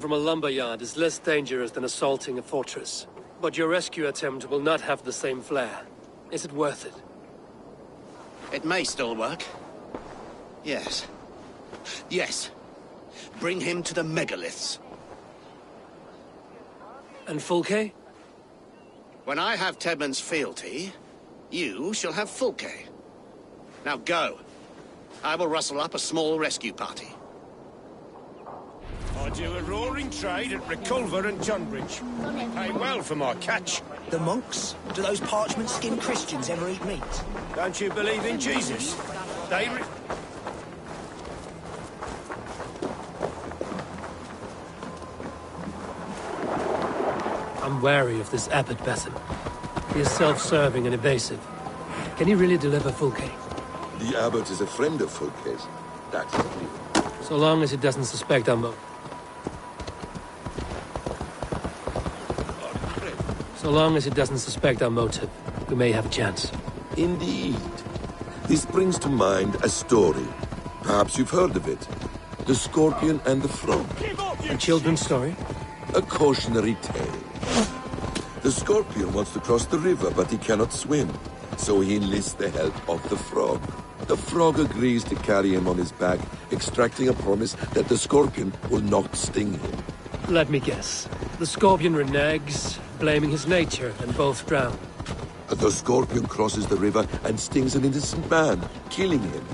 from a lumberyard is less dangerous than assaulting a fortress. But your rescue attempt will not have the same flair. Is it worth it? It may still work. Yes. Yes. Bring him to the megaliths. And Fulke? When I have Tedman's fealty, you shall have Fulke. Now go. I will rustle up a small rescue party. I do a roaring trade at Reculver and Tunbridge. Pay well for my catch. The monks? Do those parchment-skinned Christians ever eat meat? Don't you believe in Jesus? I'm wary of this Abbot Besson. He is self-serving and evasive. Can he really deliver Fulke? The Abbot is a friend of Fulke's. That's clear. So long as he doesn't suspect our motive. So long as he doesn't suspect our motive, we may have a chance. Indeed. This brings to mind a story. Perhaps you've heard of it. The Scorpion and the Frog. A children's story? A cautionary tale. The Scorpion wants to cross the river, but he cannot swim. So he enlists the help of the Frog. The Frog agrees to carry him on his back, extracting a promise that the Scorpion will not sting him. Let me guess. The Scorpion reneges, blaming his nature, and both drown. The Scorpion crosses the river and stings an innocent man, killing him.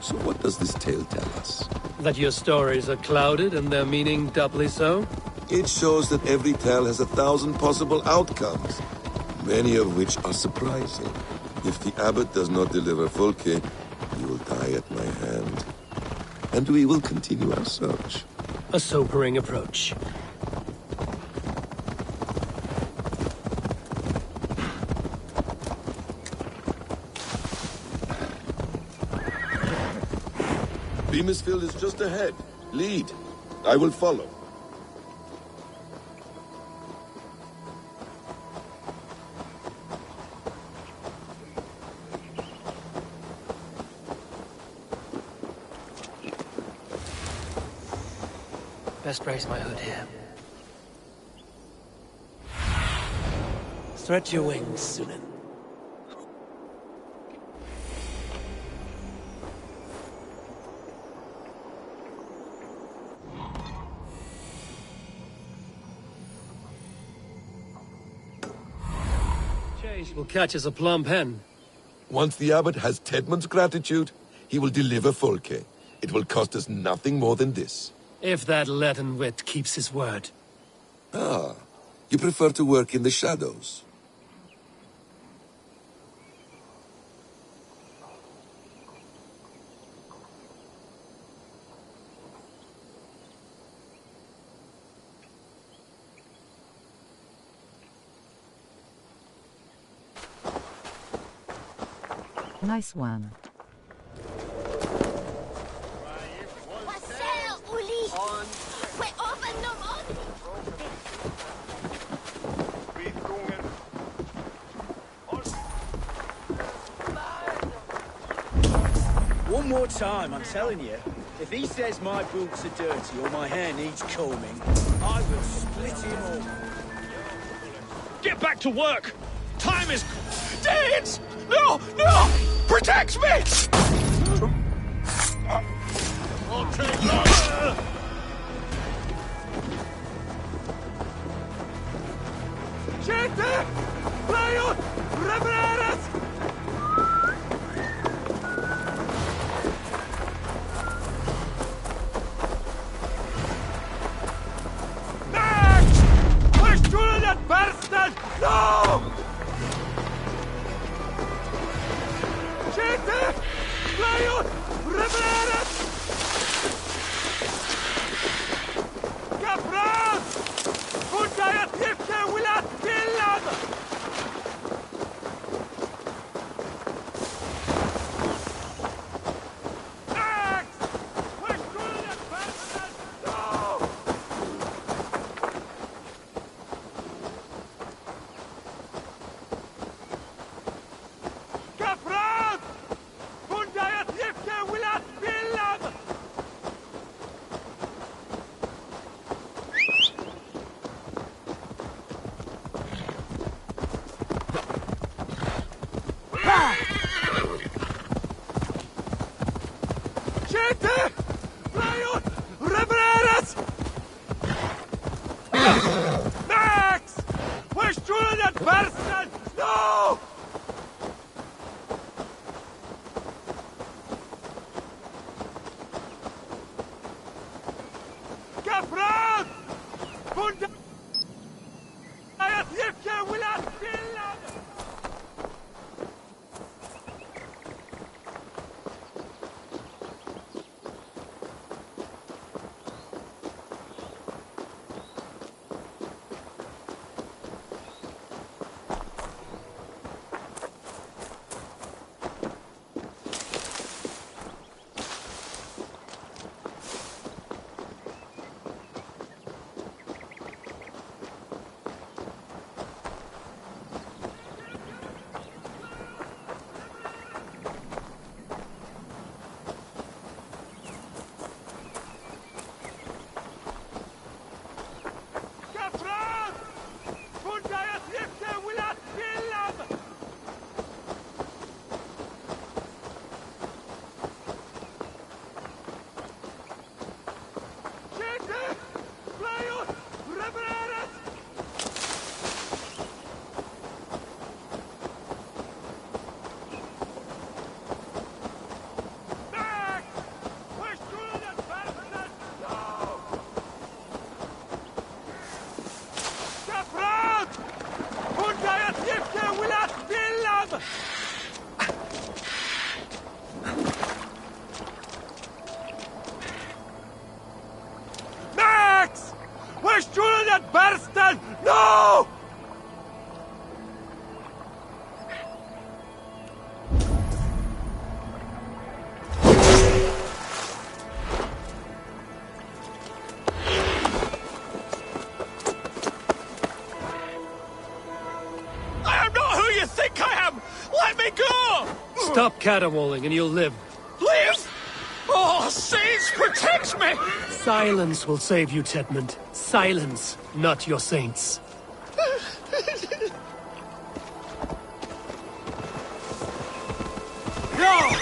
So what does this tale tell us? That your stories are clouded and their meaning doubly so? It shows that every tale has 1,000 possible outcomes, many of which are surprising. If the Abbot does not deliver Fulke, he will die at my hand. And we will continue our search. A sobering approach. Beamisfield is just ahead. Lead. I will follow. Best raise my hood here. Stretch your wings, Sunan. Chase will catch us a plump hen. Once the Abbot has Tedman's gratitude, he will deliver Fulke. It will cost us nothing more than this. If that leaden wit keeps his word. Ah, you prefer to work in the shadows. Nice one. One more time, I'm telling you. If he says my boots are dirty or my hair needs combing, I will split him open. Get back to work! Time is... Dance! No! No! Protect me! I'll take long. Gente! Plajut! Revereres! No! Gente! Plajut! Revereres! Kapraz! Kundajat jifte wilat billad! Person! No! Kapran! Bunda! يبكي ولا تسلم! No! I am not who you think I am! Let me go! Stop caterwauling and you'll live. Please! Oh, saints, protect me! Silence will save you, Tedmund. Silence, not your saints. No!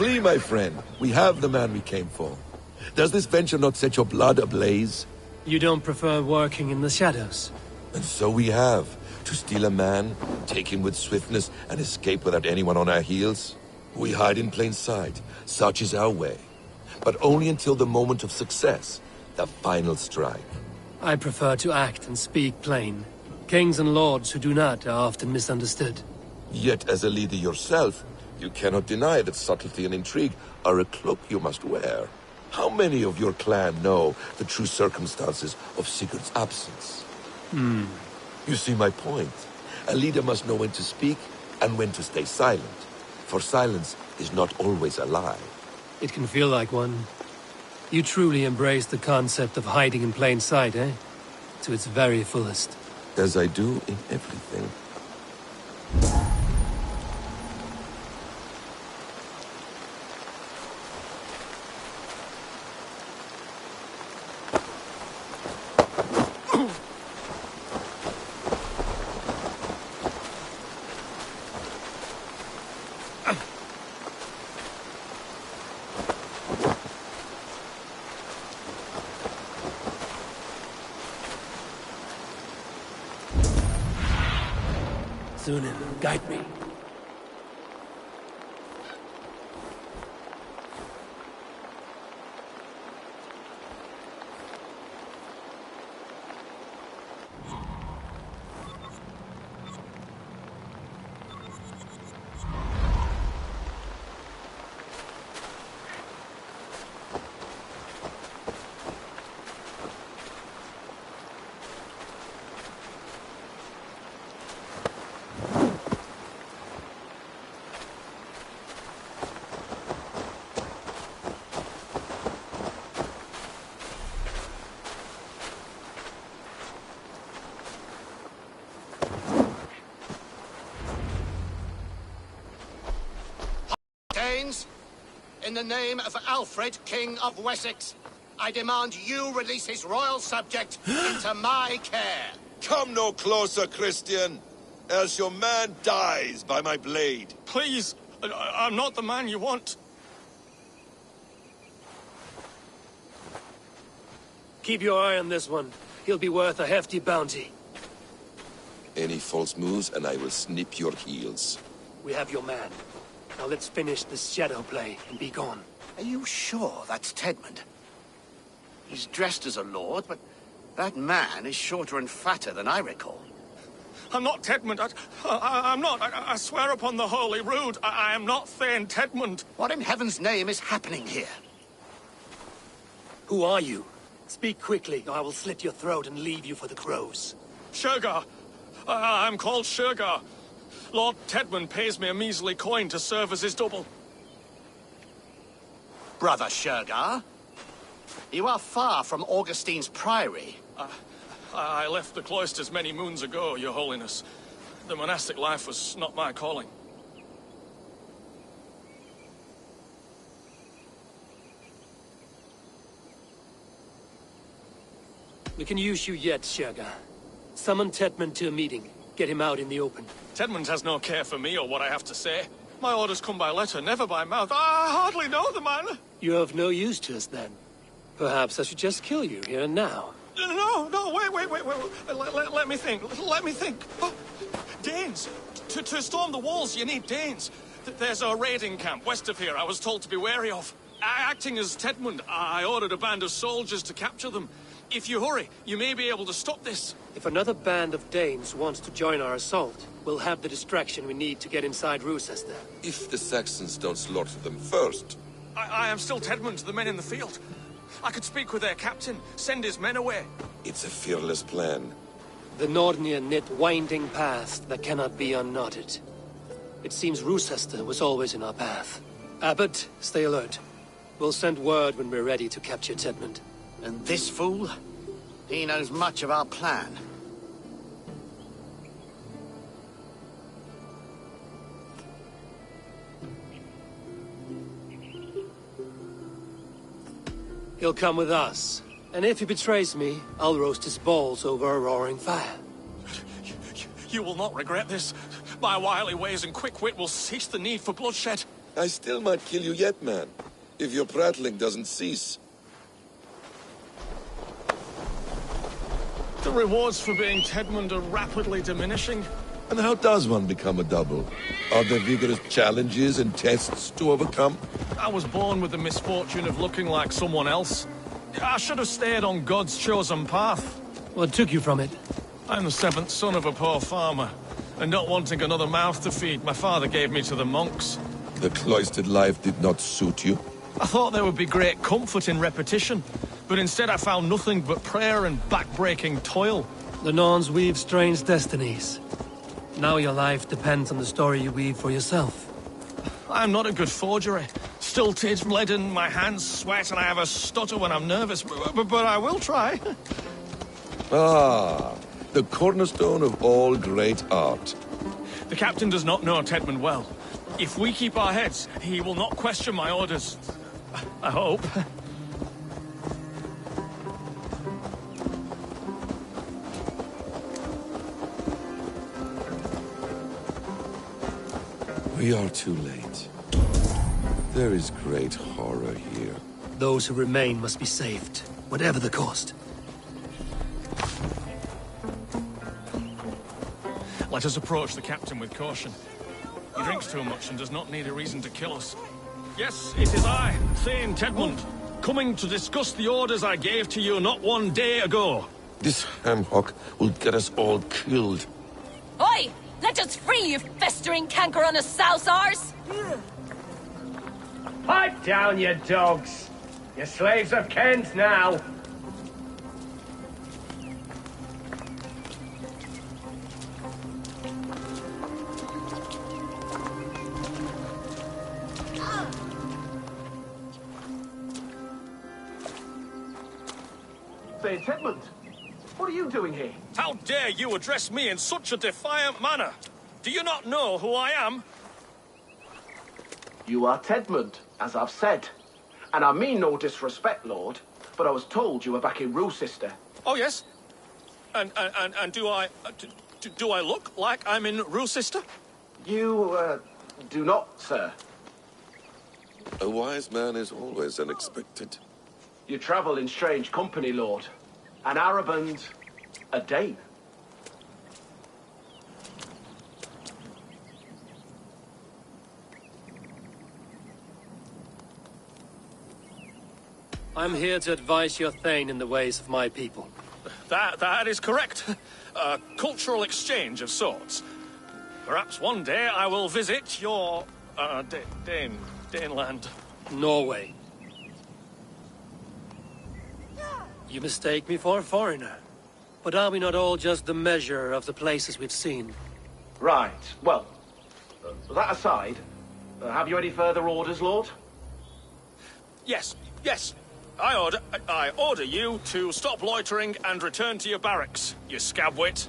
Flee, my friend. We have the man we came for. Does this venture not set your blood ablaze? You don't prefer working in the shadows? And so we have. To steal a man, take him with swiftness, and escape without anyone on our heels? We hide in plain sight. Such is our way. But only until the moment of success. The final strike. I prefer to act and speak plain. Kings and lords who do not are often misunderstood. Yet as a leader yourself, you cannot deny that subtlety and intrigue are a cloak you must wear. How many of your clan know the true circumstances of Sigurd's absence? You see my point. A leader must know when to speak and when to stay silent. For silence is not always a lie. It can feel like one. You truly embrace the concept of hiding in plain sight, eh? To its very fullest. As I do in everything. Sunan, guide me. Danes, in the name of Alfred, King of Wessex, I demand you release his royal subject into my care. Come no closer, Christian, else your man dies by my blade. Please, I'm not the man you want. Keep your eye on this one. He'll be worth a hefty bounty. Any false moves, and I will snip your heels. We have your man. Now let's finish this shadow play and be gone. Are you sure that's Tedmund? He's dressed as a lord, but that man is shorter and fatter than I recall. I'm not Tedmund. I'm not. I swear upon the Holy Rood, I am not Thane Tedmund. What in heaven's name is happening here? Who are you? Speak quickly, or I will slit your throat and leave you for the crows. Shergar. I'm called Shergar. Lord Tedmund pays me a measly coin to serve as his double. Brother Shergar, you are far from Augustine's priory. I left the cloisters many moons ago, Your Holiness. The monastic life was not my calling. We can use you yet, Shergar. Summon Tedmund to a meeting. Get him out in the open. Tedmund has no care for me or what I have to say. My orders come by letter, never by mouth. I hardly know the man. You're of no use to us, then. Perhaps I should just kill you here and now. No, wait. Let me think. Oh, Danes. To storm the walls, you need Danes. There's a raiding camp west of here I was told to be wary of. Acting as Tedmund, I ordered a band of soldiers to capture them. If you hurry, you may be able to stop this. If another band of Danes wants to join our assault, we'll have the distraction we need to get inside Rochester. If the Saxons don't slaughter them first. I am still Tedmund to the men in the field. I could speak with their captain, send his men away. It's a fearless plan. The Nordnir knit winding paths that cannot be unknotted. It seems Rochester was always in our path. Abbot, stay alert. We'll send word when we're ready to capture Tedmund. And this fool? He knows much of our plan. He'll come with us. And if he betrays me, I'll roast his balls over a roaring fire. You will not regret this. My wily ways and quick wit will cease the need for bloodshed. I still might kill you yet, man. If your prattling doesn't cease. The rewards for being Tedmund are rapidly diminishing. And how does one become a double? Are there vigorous challenges and tests to overcome? I was born with the misfortune of looking like someone else. I should have stayed on God's chosen path. What took you from it? I'm the seventh son of a poor farmer, and not wanting another mouth to feed, my father gave me to the monks. The cloistered life did not suit you? I thought there would be great comfort in repetition, but instead I found nothing but prayer and back-breaking toil. The Norns weave strange destinies. Now your life depends on the story you weave for yourself. I'm not a good forgery. Stilted, leaden, my hands sweat, and I have a stutter when I'm nervous, but I will try. Ah, the cornerstone of all great art. The captain does not know Tedmund well. If we keep our heads, he will not question my orders. I hope. We are too late. There is great horror here. Those who remain must be saved, whatever the cost. Let us approach the captain with caution. He drinks too much and does not need a reason to kill us. Yes, it is I, Thane Tedmund, coming to discuss the orders I gave to you not one day ago. This ham-hock will get us all killed. Oi! Let us free, you festering canker on a souse arse! Pipe down, you dogs! Your slaves are Kent now! Say, Tedmund, what are you doing here? How dare you address me in such a defiant manner? Do you not know who I am? You are Tedmund, as I've said. And I mean no disrespect, Lord, but I was told you were back in Rochester. Oh, yes. And do I look like I'm in Rochester? You, do not, sir. A wise man is always unexpected. You travel in strange company, Lord. An Arab and a Dane. I'm here to advise your Thane in the ways of my people. That is correct. A cultural exchange of sorts. Perhaps one day I will visit your, Daneland. Norway. You mistake me for a foreigner. But are we not all just the measure of the places we've seen? Right. Well, that aside, have you any further orders, Lord? Yes. I order you to stop loitering and return to your barracks, you scabwit.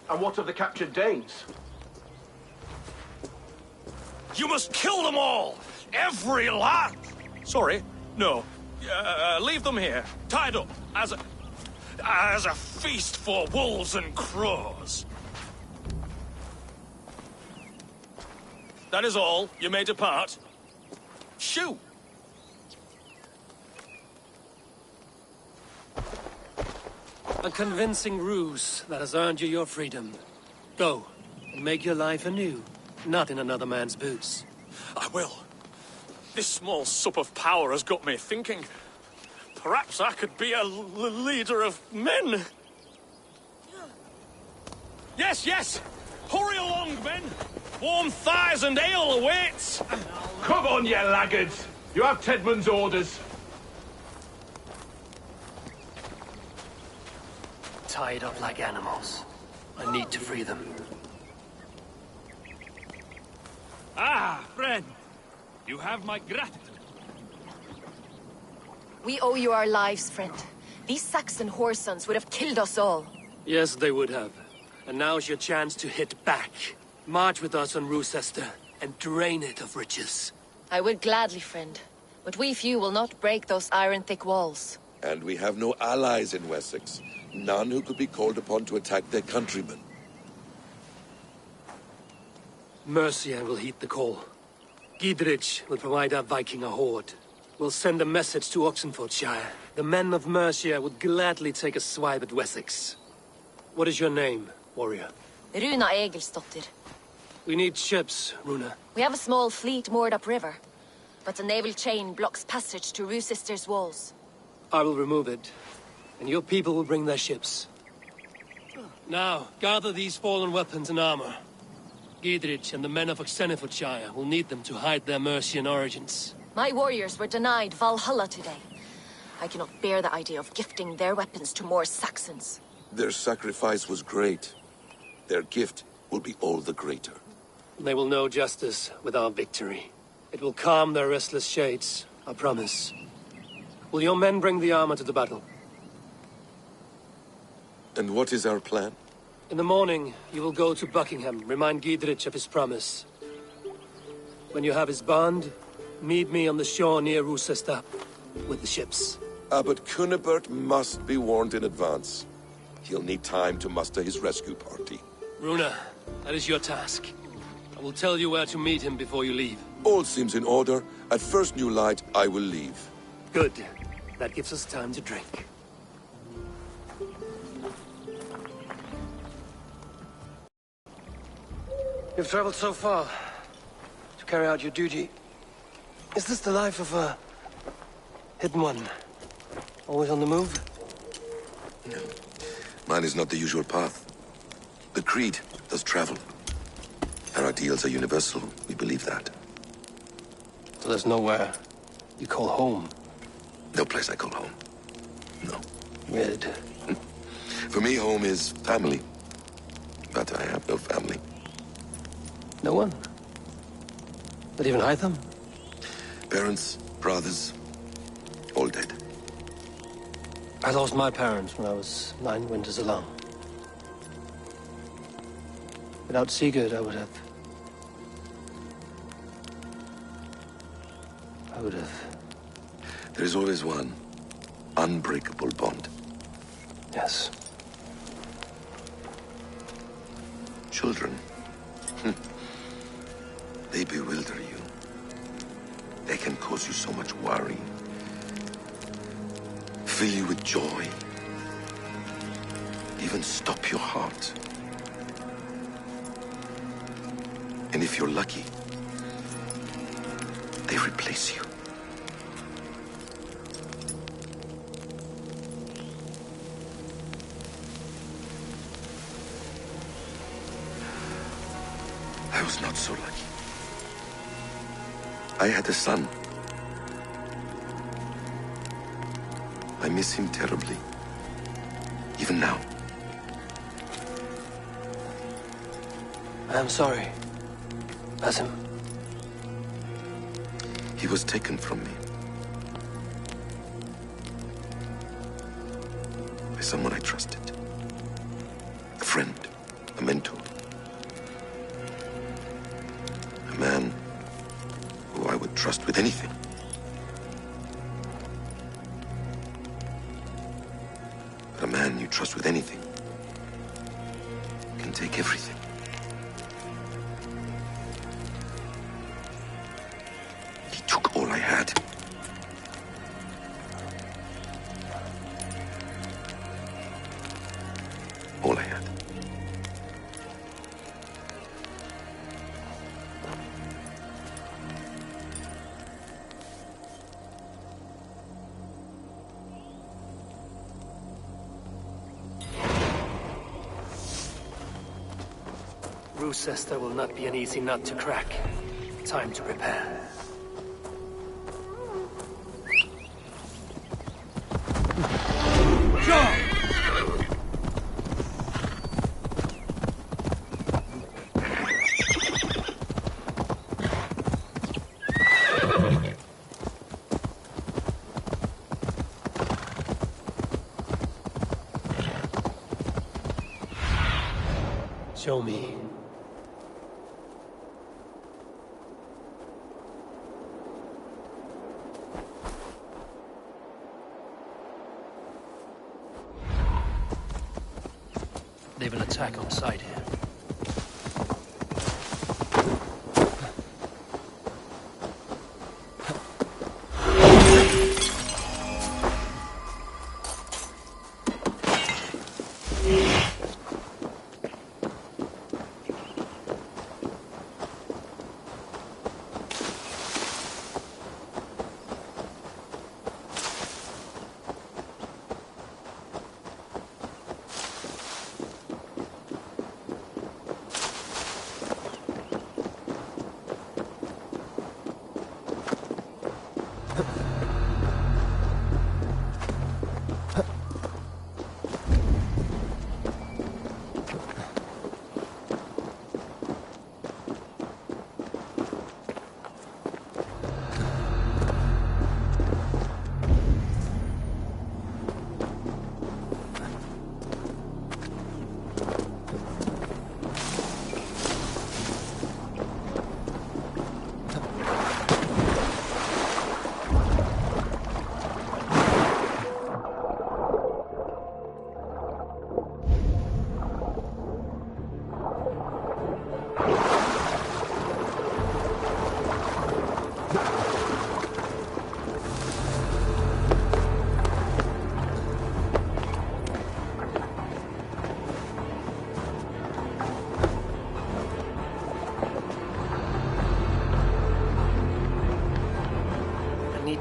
And what of the captured Danes? You must kill them all! Every last... Sorry, no. Leave them here, tied up, as a feast for wolves and crows. That is all. You may depart. Shoo! A convincing ruse that has earned you your freedom. Go, and make your life anew, not in another man's boots. I will. This small sup of power has got me thinking. Perhaps I could be a leader of men. Yes! Hurry along, men! Warm thighs and ale awaits! Come on, you laggards! You have Tedmund's orders. Tied up like animals. I need to free them. Ah, friend. You have my gratitude. We owe you our lives, friend. These Saxon whoresons would have killed us all. Yes, they would have. And now's your chance to hit back. March with us on Rochester and drain it of riches. I would gladly, friend. But we few will not break those iron-thick walls. And we have no allies in Wessex. None who could be called upon to attack their countrymen. Mercia will heed the call. Gidrich will provide our Viking a horde. We'll send a message to Oxenfordshire. The men of Mercia would gladly take a swipe at Wessex. What is your name, warrior? Runa Egilsdotter. We need ships, Runa. We have a small fleet moored upriver, but the naval chain blocks passage to Rochester's walls. I will remove it, and your people will bring their ships. Now, gather these fallen weapons and armor. Gidrich and the men of Oxenfordshire will need them to hide their Mercian origins. My warriors were denied Valhalla today. I cannot bear the idea of gifting their weapons to more Saxons. Their sacrifice was great. Their gift will be all the greater. They will know justice with our victory. It will calm their restless shades, I promise. Will your men bring the armor to the battle? And what is our plan? In the morning, you will go to Buckingham, remind Gidrich of his promise. When you have his bond, meet me on the shore near Rochester with the ships. Abbot Cunibert must be warned in advance. He'll need time to muster his rescue party. Runa, that is your task. I will tell you where to meet him before you leave. All seems in order. At first new light, I will leave. Good. That gives us time to drink. You've traveled so far to carry out your duty. Is this the life of a hidden one? Always on the move? No. Mine is not the usual path. The Creed does travel. Our ideals are universal. We believe that. So there's nowhere you call home? No place I call home. No. Weird. For me, home is family. But I have no family. No one? Not even Hytham? Parents, brothers, all dead. I lost my parents when I was 9 winters alone. Without Sigurd, I would have I would have... There is always one unbreakable bond. Yes. Children. They bewilder you. They can cause you so much worry. Fill you with joy. Even stop your heart. And if you're lucky, they replace you. I was not so lucky. I had a son. I miss him terribly. Even now. I am sorry, Basim. He was taken from me. By someone I trusted. A friend, a mentor. A man who I would trust with anything. But a man you trust with anything can take everything. He took all I had. All I had. Rochester will not be an easy nut to crack. Time to prepare. Show me. They've an attack on sight here.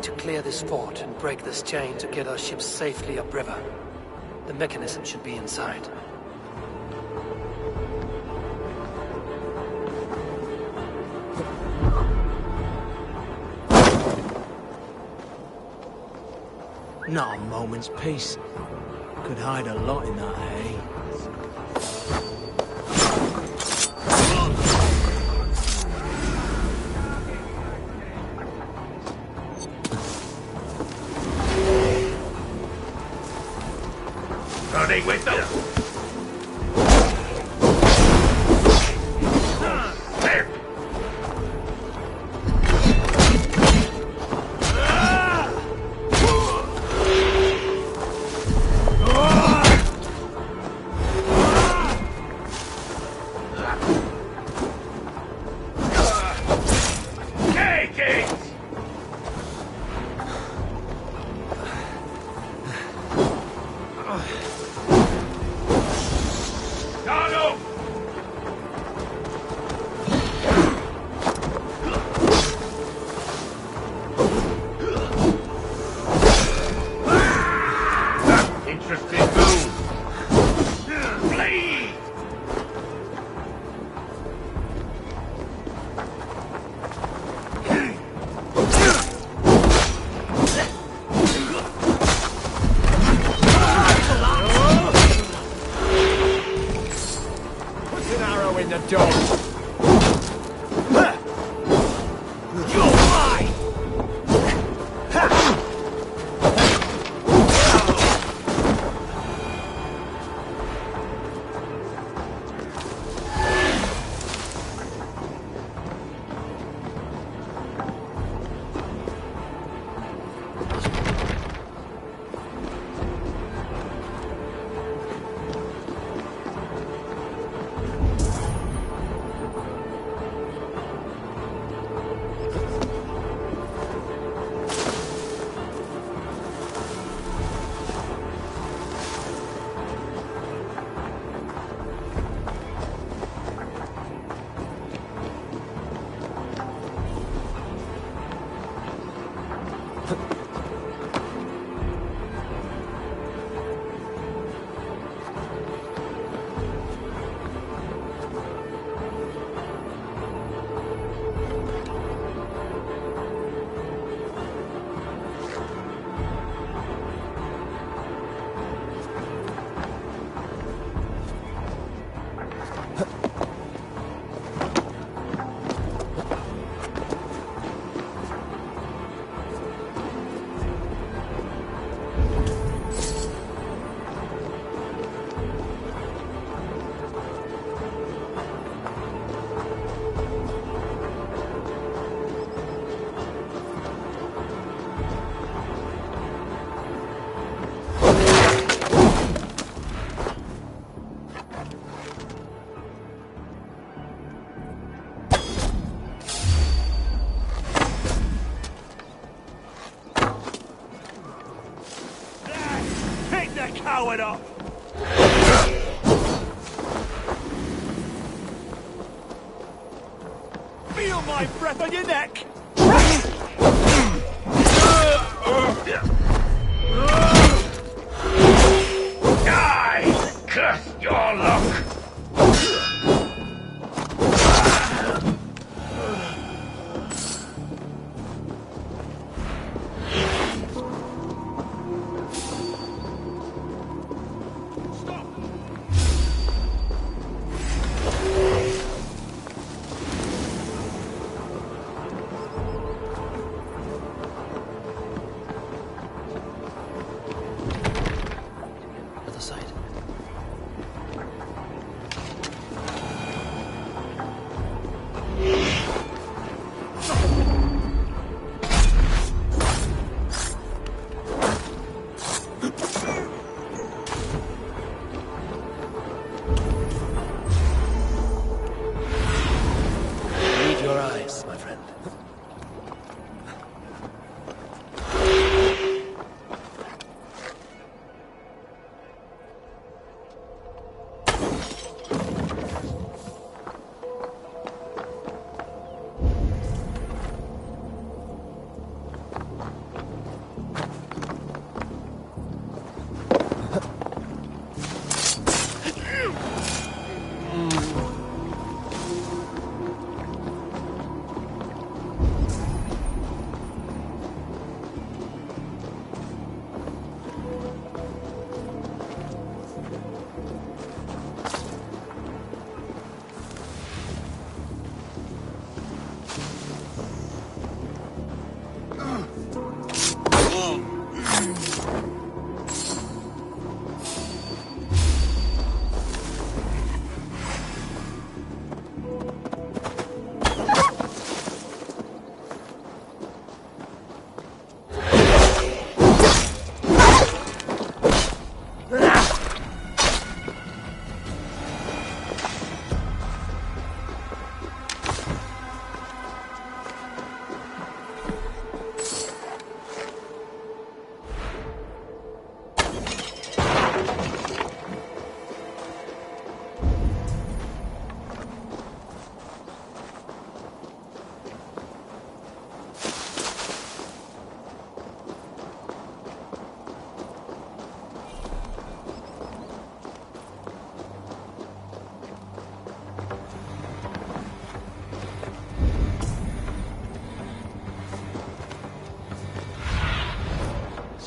To clear this fort and break this chain to get our ships safely upriver. The mechanism should be inside. Not a moment's peace. Could hide a lot in that hay. Running with them. There. Coward up! Feel my breath on your neck! Die! Curse your luck!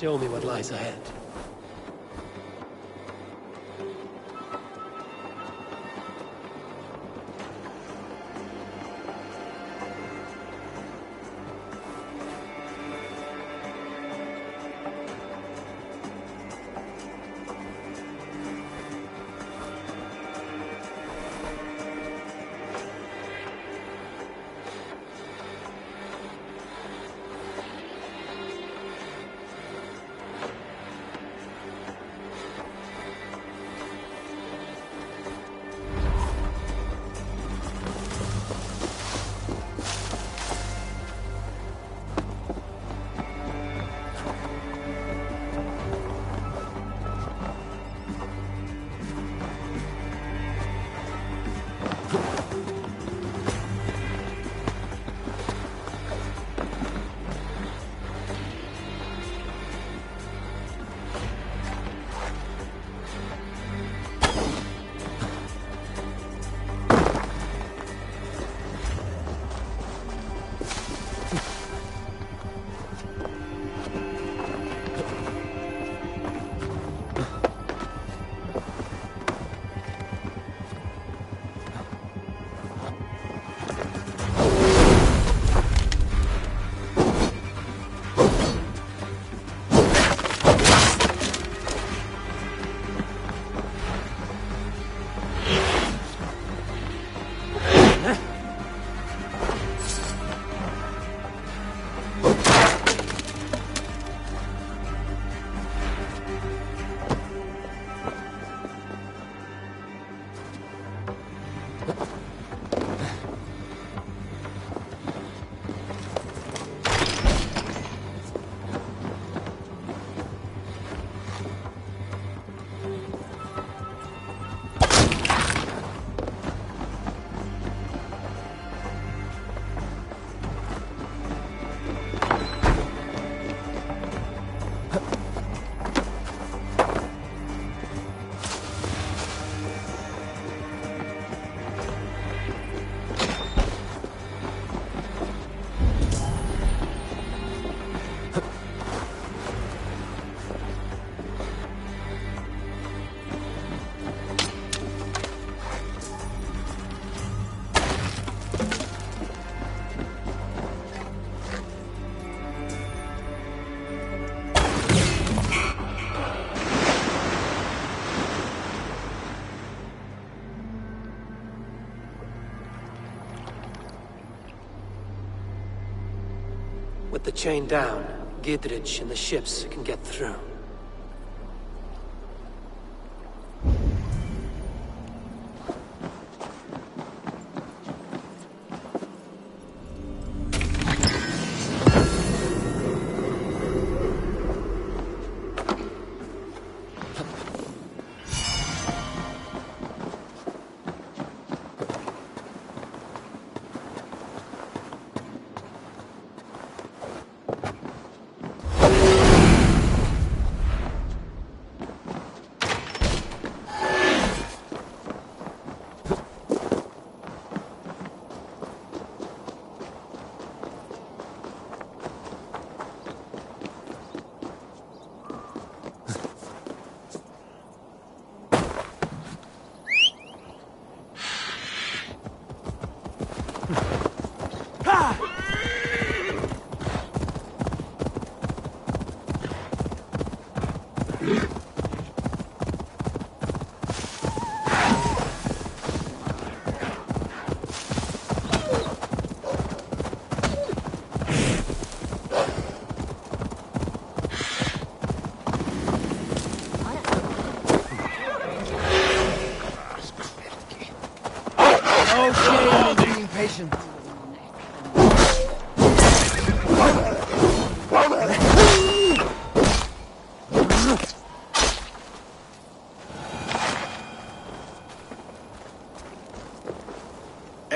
Show me what lies ahead. With the chain down, Gidrich and the ships can get through.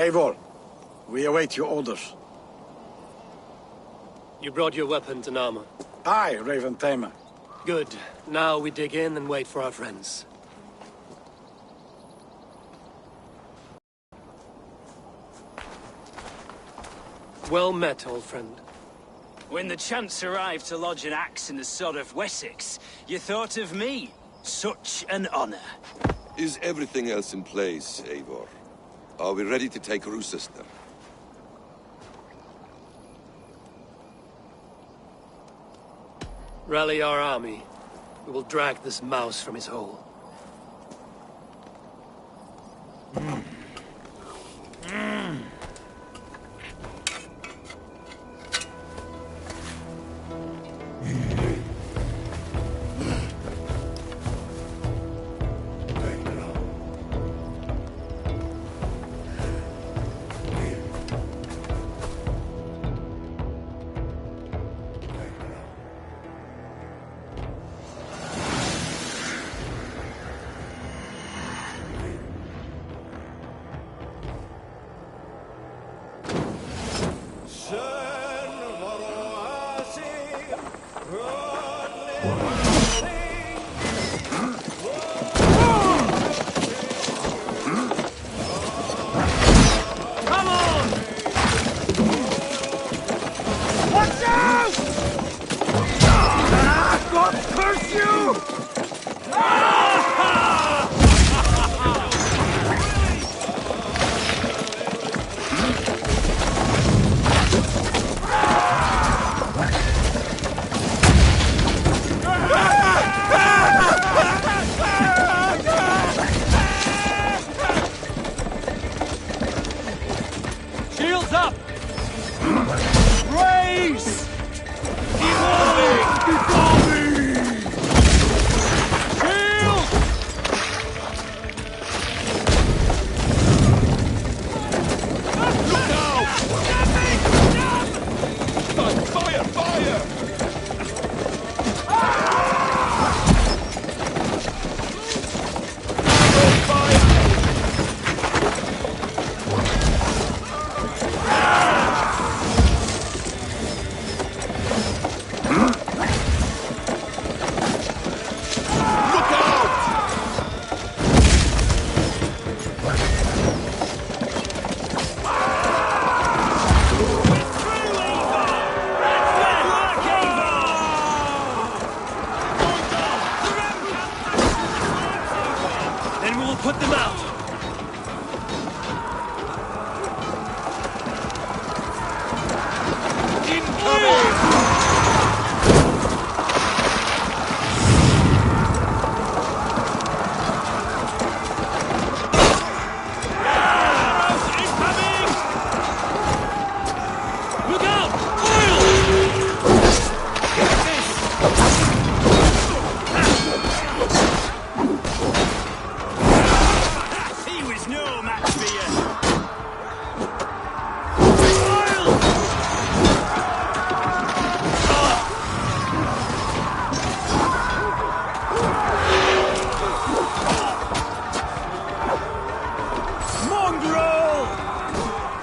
Eivor, we await your orders. You brought your weapons and armor. Aye, Raven Tamer. Good. Now we dig in and wait for our friends. Well met, old friend. When the chance arrived to lodge an axe in the sod of Wessex, you thought of me. Such an honor. Is everything else in place, Eivor? Are we ready to take Rochester? Rally our army. We will drag this mouse from his hole.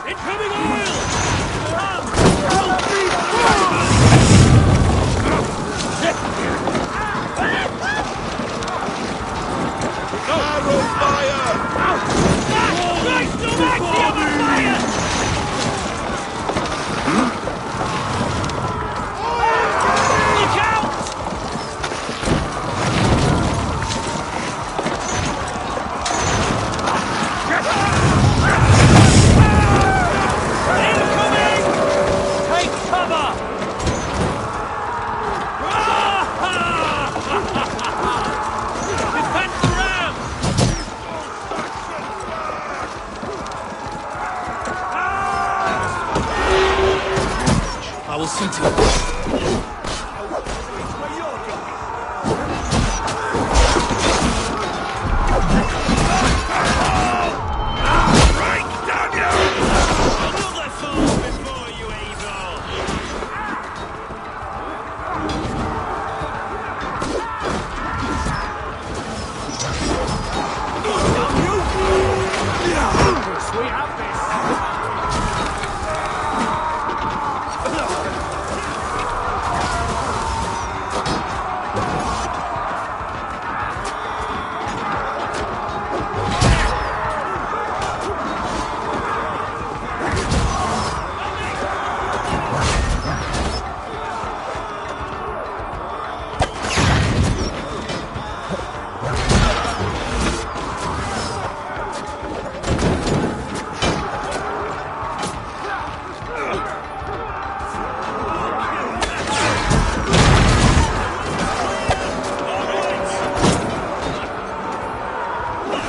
Incoming oil! Arrow fire! Christ almighty, I'm on fire! Look out! Incoming! Take cover! Defend the ram! I will see to it. Another fool before you, Abel! We have this!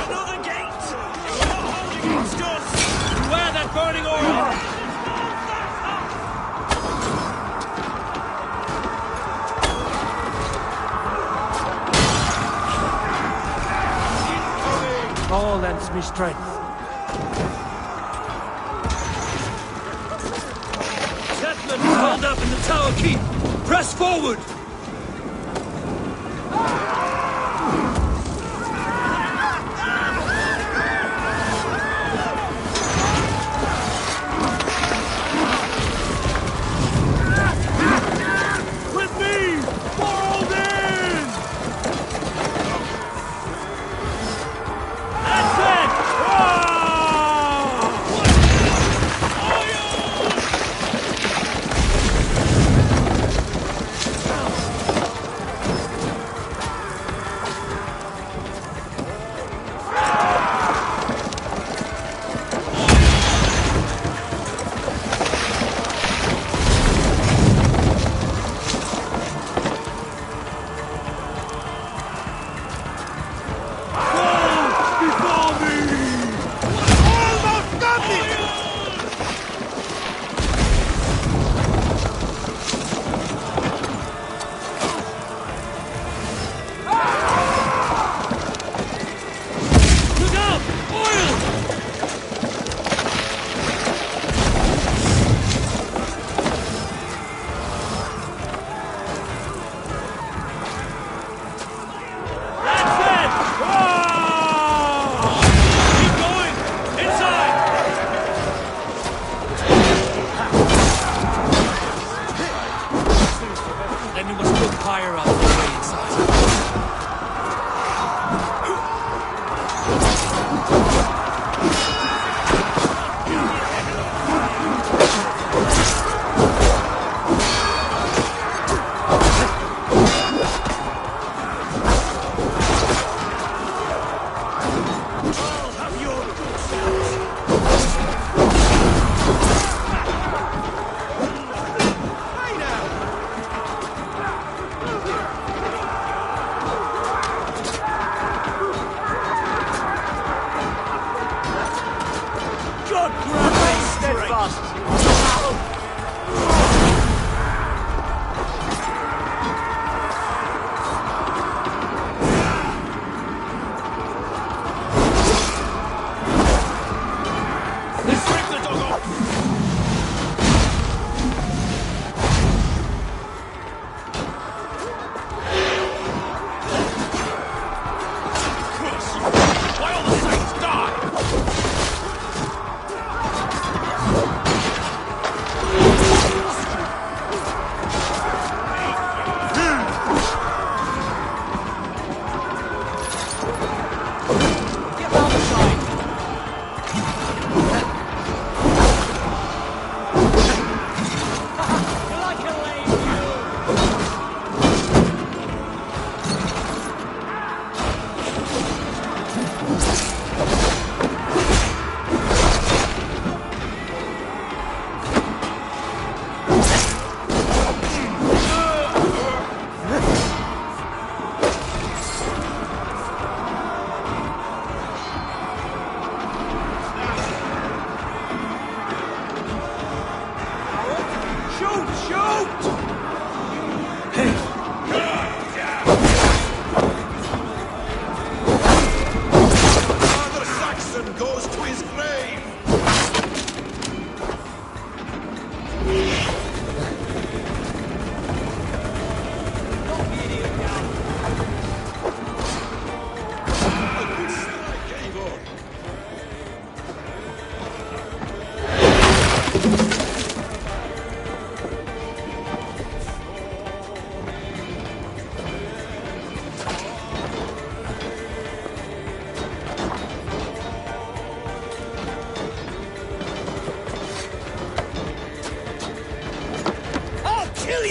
Another gate! You're not holding against us! Beware that burning oil! All lends me strength. Hetman is held up in the tower keep! Press forward! With me! Fold in! That's it! Look out! Oil! That's it! Keep going! Inside! Then we must look higher up the way inside. I'll have your God grant me steadfast! Let's break the dog off! Curse you! Why all the saints die?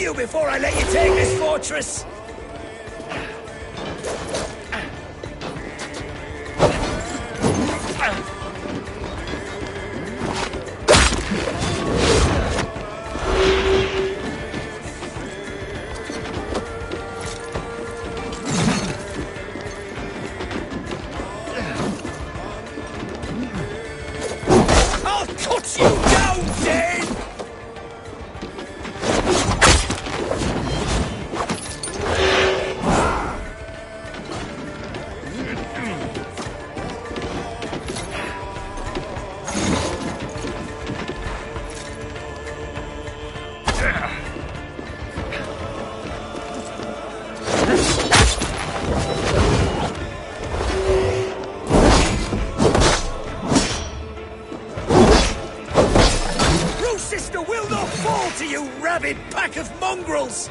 you before I let you take this fortress! I'll cut you down, Dane! Sister will not fall to you, rabid pack of mongrels!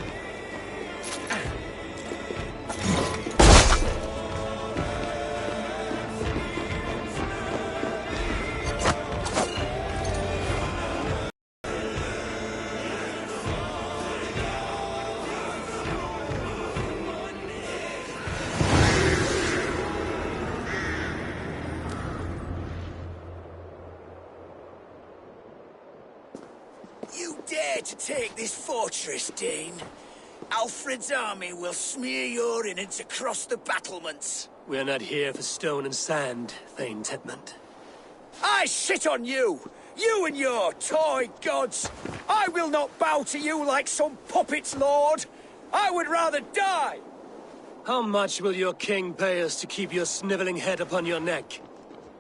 You dare to take this fortress, Dane? Alfred's army will smear your innards across the battlements. We're not here for stone and sand, Thane Tedmund. I shit on you! You and your toy gods! I will not bow to you like some puppet's lord! I would rather die! How much will your king pay us to keep your snivelling head upon your neck?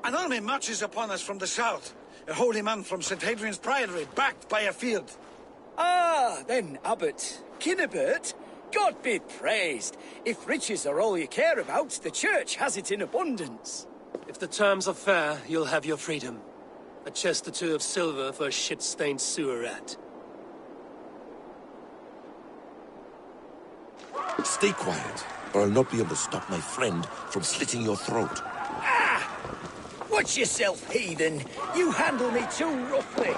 An army marches upon us from the south. A holy man from St. Hadrian's Priory, backed by a field. Ah, then, Abbot. Kinnebert, God be praised. If riches are all you care about, the church has it in abundance. If the terms are fair, you'll have your freedom. A chest or two of silver for a shit-stained sewer rat. Stay quiet, or I'll not be able to stop my friend from slitting your throat. Ah! Watch yourself, heathen. You handle me too roughly.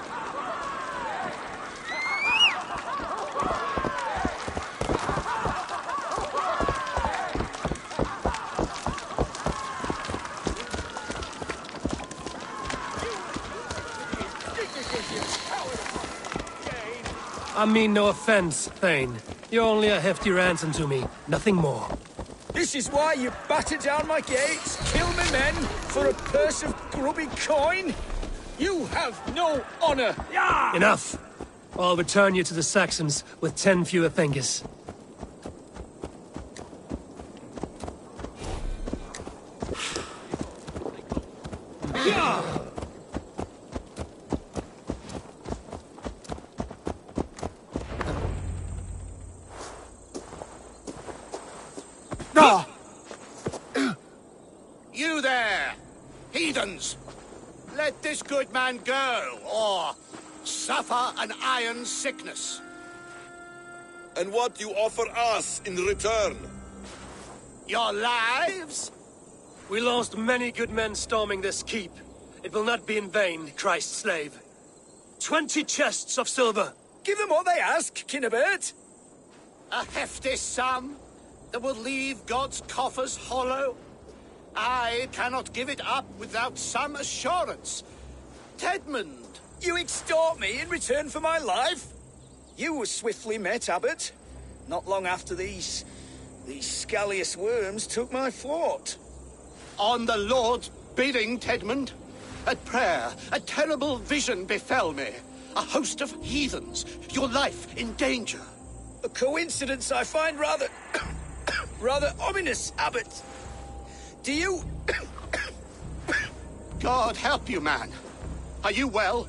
I mean no offense, Thane. You're only a hefty ransom to me, nothing more. This is why you batter down my gates, kill me men, for a purse of grubby coin? You have no honor! Yeah! Enough! I'll return you to the Saxons with 10 fewer fingers. You there, heathens! Let this good man go, or suffer an iron sickness. And what you offer us in return? Your lives? We lost many good men storming this keep. It will not be in vain, Christ's slave. 20 chests of silver. Give them what they ask, Kinnebert. A hefty sum that will leave God's coffers hollow? I cannot give it up without some assurance. Tedmund! You extort me in return for my life? You were swiftly met, Abbot. Not long after these scallious worms took my fort. On the Lord's bidding, Tedmund. At prayer, a terrible vision befell me. A host of heathens, your life in danger. A coincidence I find rather... rather ominous, Abbot. Do you... God help you, man. Are you well?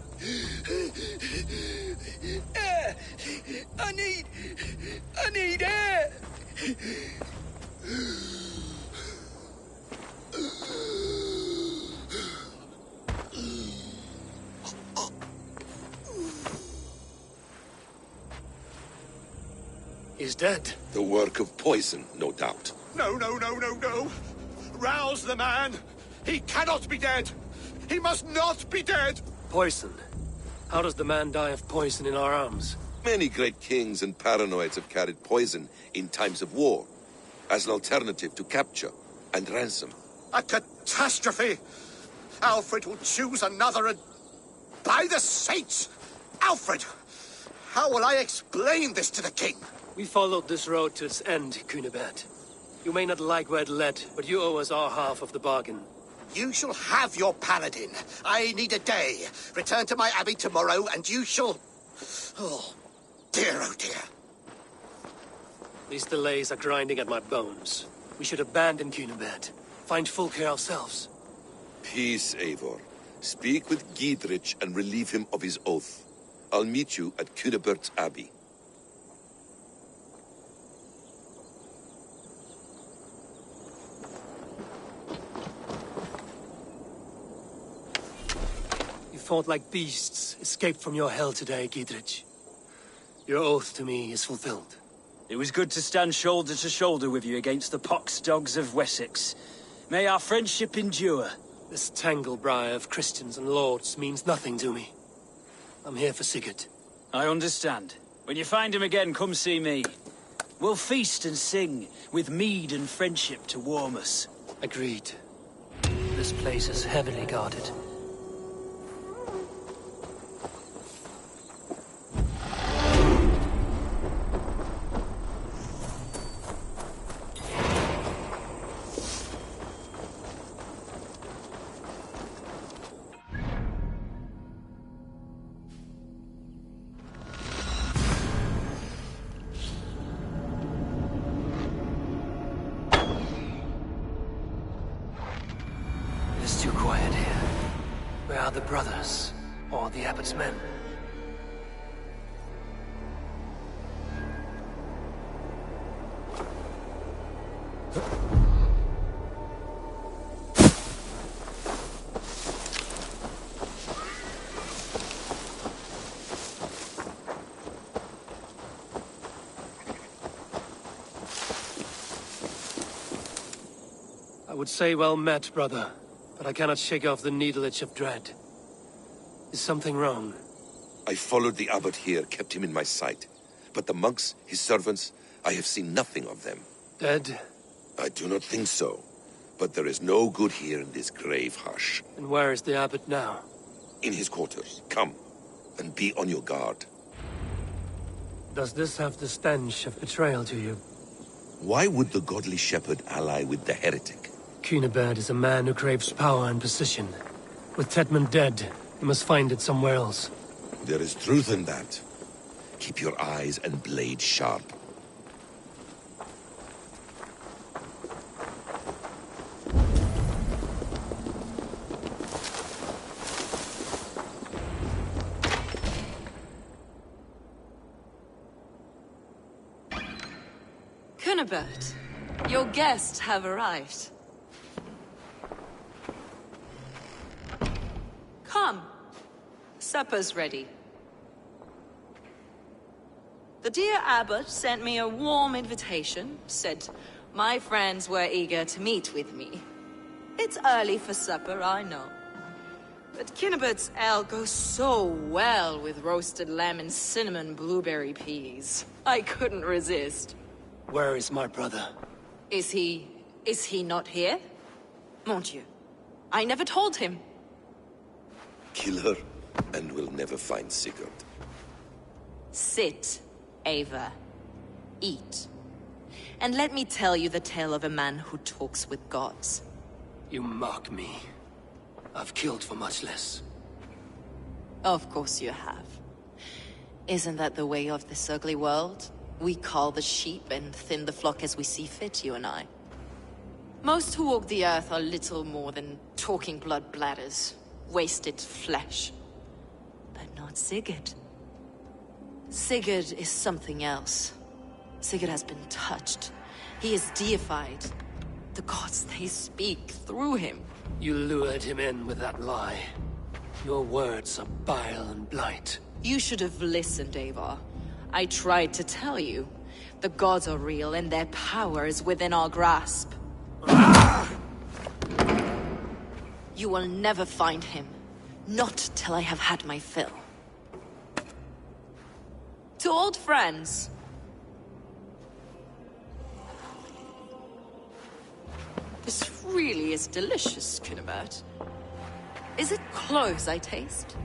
Air! I need air! He's dead. The work of poison, no doubt. No. Rouse the man. He cannot be dead. He must not be dead. Poison. How does the man die of poison in our arms? Many great kings and paranoids have carried poison in times of war, as an alternative to capture and ransom. A catastrophe! Alfred will choose another and... By the saints! Alfred! How will I explain this to the king? We followed this road to its end, Cunibert. You may not like where it led, but you owe us our half of the bargain. You shall have your paladin. I need a day. Return to my abbey tomorrow, and you shall... Oh, dear, oh dear. These delays are grinding at my bones. We should abandon Cunibert. Find Fulke ourselves. Peace, Eivor. Speak with Giedrich and relieve him of his oath. I'll meet you at Cunibert's Abbey. You fought like beasts, escaped from your hell today, Giedrich. Your oath to me is fulfilled. It was good to stand shoulder to shoulder with you against the pox dogs of Wessex. May our friendship endure. This tanglebriar of Christians and lords means nothing to me. I'm here for Sigurd. I understand. When you find him again, come see me. We'll feast and sing, with mead and friendship to warm us. Agreed. This place is heavily guarded. Too quiet here. Where are the brothers? Or the abbot's men? I would say well met, brother. But I cannot shake off the needle itch of dread. Is something wrong? I followed the abbot here, kept him in my sight. But the monks, his servants, I have seen nothing of them. Dead? I do not think so. But there is no good here in this grave hush. And where is the abbot now? In his quarters. Come, and be on your guard. Does this have the stench of betrayal to you? Why would the godly shepherd ally with the heretic? Cunibert is a man who craves power and position. With Tedmund dead, he must find it somewhere else. There is truth in that. Keep your eyes and blade sharp. Cunibert, your guests have arrived. Come. Supper's ready. The dear abbot sent me a warm invitation, said my friends were eager to meet with me. It's early for supper, I know. But Cunibert's ale goes so well with roasted lamb and cinnamon blueberry peas. I couldn't resist. Where is my brother? Is he not here? Mon Dieu. I never told him. Kill her, and we'll never find Sigurd. Sit, Ava. Eat. And let me tell you the tale of a man who talks with gods. You mock me. I've killed for much less. Of course you have. Isn't that the way of this ugly world? We cull the sheep and thin the flock as we see fit, you and I. Most who walk the earth are little more than talking blood bladders. Wasted flesh. But not Sigurd. Sigurd is something else. Sigurd has been touched. He is deified. The gods, they speak through him. You lured him in with that lie. Your words are bile and blight. You should have listened, Eivor. I tried to tell you. The gods are real and their power is within our grasp. You will never find him. Not till I have had my fill. To to old friends. This really is delicious, Kunibert. Is it cloves I taste?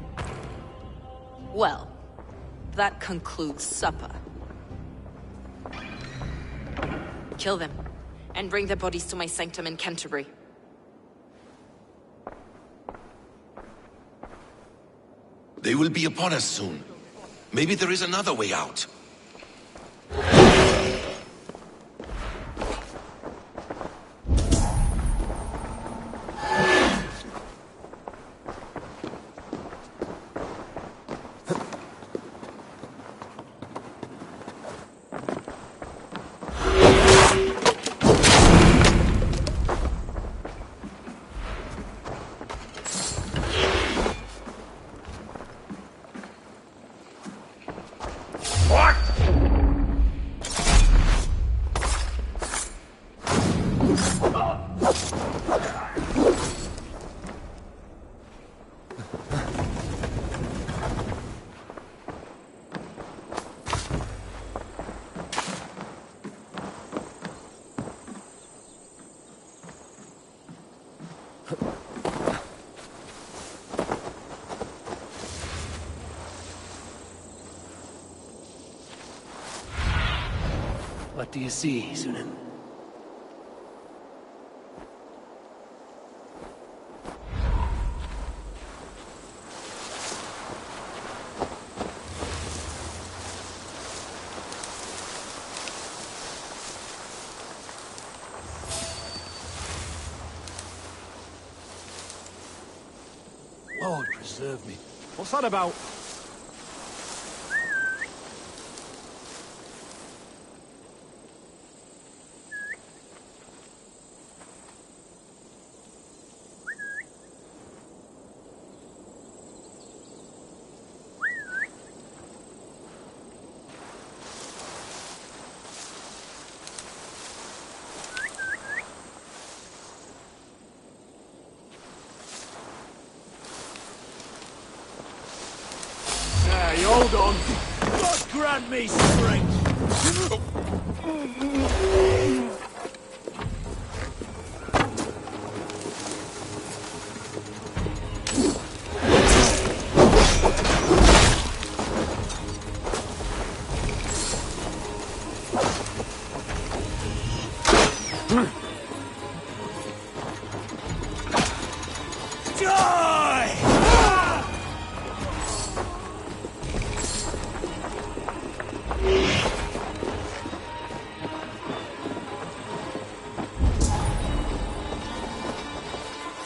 Well, that concludes supper. Kill them, and bring their bodies to my sanctum in Canterbury. They will be upon us soon. Maybe there is another way out. What do you see, Sunan? Lord preserve me. What's that about? Hold on. God grant me strength.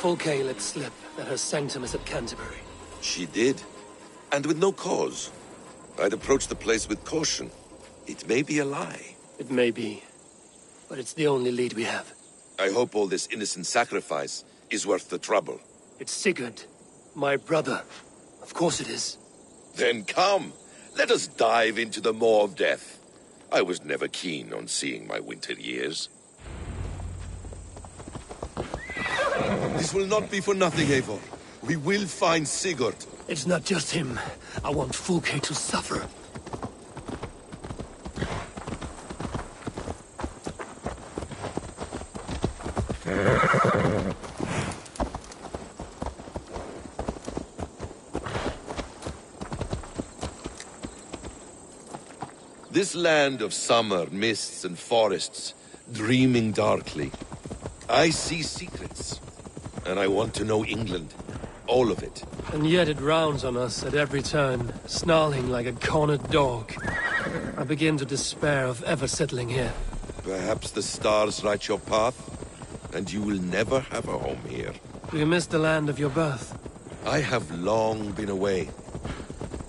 Fulke let slip that her sanctum is at Canterbury. She did, and with no cause. I'd approach the place with caution. It may be a lie. It may be, but it's the only lead we have. I hope all this innocent sacrifice is worth the trouble. It's Sigurd, my brother. Of course it is. Then come, let us dive into the maw of death. I was never keen on seeing my winter years. This will not be for nothing, Eivor. We will find Sigurd. It's not just him. I want Fulke to suffer. This land of summer, mists and forests, dreaming darkly. I see secrets, and I want to know England. All of it. And yet it rounds on us at every turn, snarling like a cornered dog. I begin to despair of ever settling here. Perhaps the stars write your path, and you will never have a home here. Do you miss the land of your birth? I have long been away,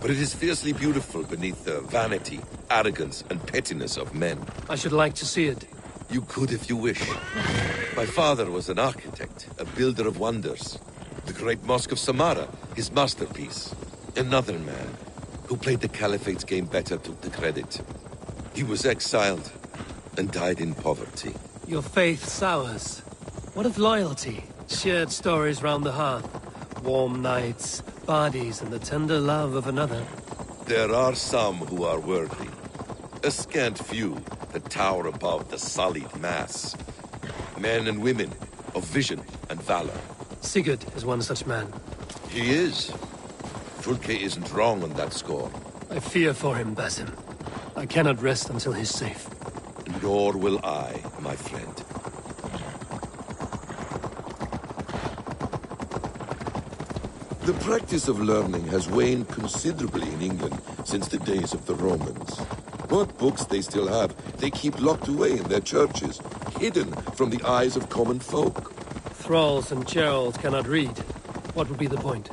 but it is fiercely beautiful beneath the vanity, arrogance, and pettiness of men. I should like to see it. You could if you wish. My father was an architect, a builder of wonders. The great Mosque of Samarra, his masterpiece. Another man, who played the Caliphate's game better, took the credit. He was exiled, and died in poverty. Your faith sours. What of loyalty? Shared stories round the hearth. Warm nights, bodies, and the tender love of another. There are some who are worthy. A scant few that tower above the sullied mass. Men and women of vision and valor. Sigurd is one such man. He is. Fulke isn't wrong on that score. I fear for him, Basim. I cannot rest until he's safe. Nor will I, my friend. The practice of learning has waned considerably in England since the days of the Romans. What books they still have, they keep locked away in their churches, hidden from the eyes of common folk. Thralls and churls cannot read. What would be the point?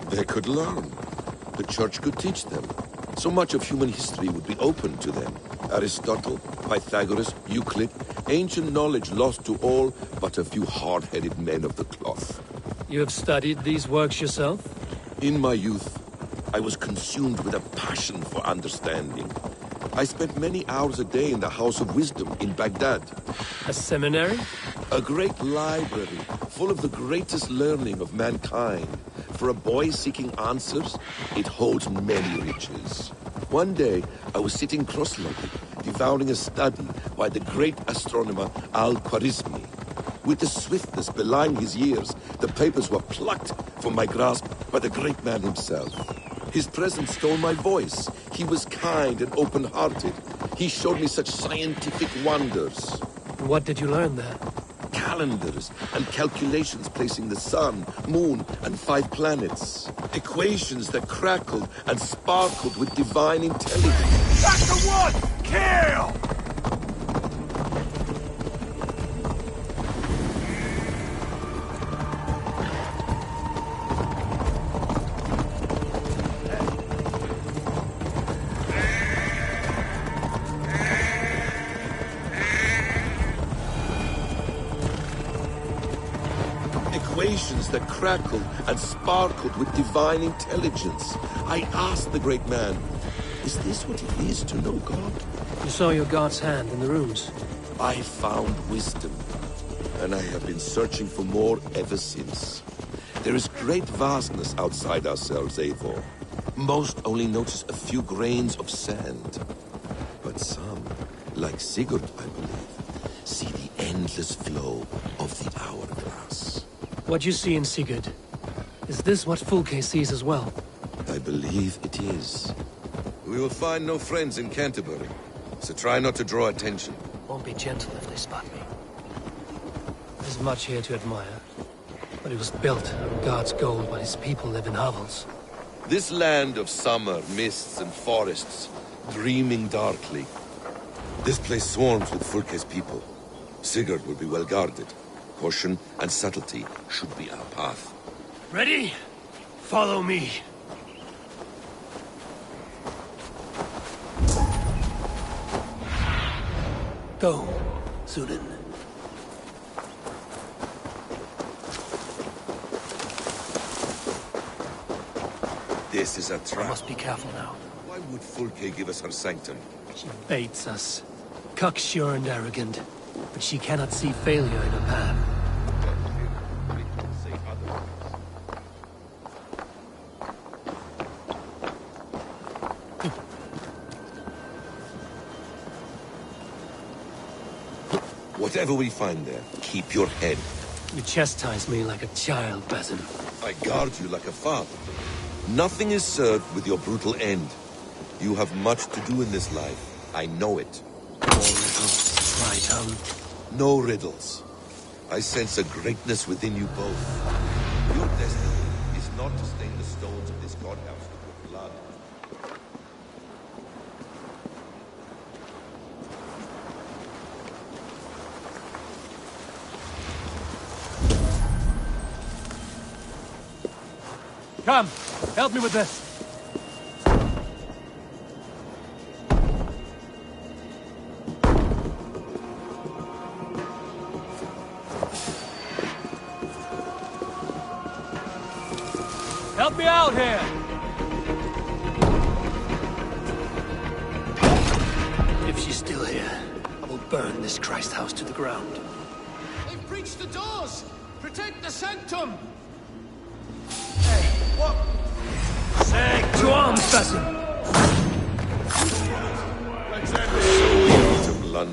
They could learn. The church could teach them. So much of human history would be open to them. Aristotle, Pythagoras, Euclid, ancient knowledge lost to all but a few hard-headed men of the cloth. You have studied these works yourself? In my youth, I was consumed with a passion for understanding. I spent many hours a day in the House of Wisdom in Baghdad. A seminary? A great library, full of the greatest learning of mankind. For a boy seeking answers, it holds many riches. One day, I was sitting cross-legged, devouring a study by the great astronomer Al-Khwarizmi. With the swiftness belying his years, the papers were plucked from my grasp by the great man himself. His presence stole my voice. He was kind and open-hearted. He showed me such scientific wonders. What did you learn there? Calendars and calculations placing the sun, moon, and 5 planets. Equations that crackled and sparkled with divine intelligence. That's the one! Kill! Equations that crackled and sparkled with divine intelligence. I asked the great man, is this what it is to know God? You saw your God's hand in the runes. I found wisdom, and I have been searching for more ever since. There is great vastness outside ourselves, Eivor. Most only notice a few grains of sand. But some, like Sigurd, I believe, see the endless flow of the hourglass. What you see in Sigurd, is this what Fulke sees as well? I believe it is. We will find no friends in Canterbury, so try not to draw attention. Won't be gentle if they spot me. There's much here to admire, but it was built out of God's gold while his people live in hovels. This land of summer, mists and forests, dreaming darkly. This place swarms with Fulke's people. Sigurd will be well guarded. Caution and subtlety should be our path. Ready? Follow me. Go, Sunan. This is a trap. I must be careful now. Why would Fulke give us her sanctum? She baits us. Cocksure and arrogant. But she cannot see failure in her path. Whatever we find there, keep your head. You chastise me like a child, Basim. I guard you like a father. Nothing is served with your brutal end. You have much to do in this life. I know it. Try, Tom. No riddles. I sense a greatness within you both. Your destiny is not to stain the stones of this godhouse with your blood. Come, help me with this. Help me out here! If she's still here, I will burn this Christ house to the ground. They've breached the doors! Protect the sanctum! Say, to arms, Basim!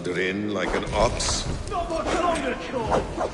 wander in like an ox? Not much longer, Chor.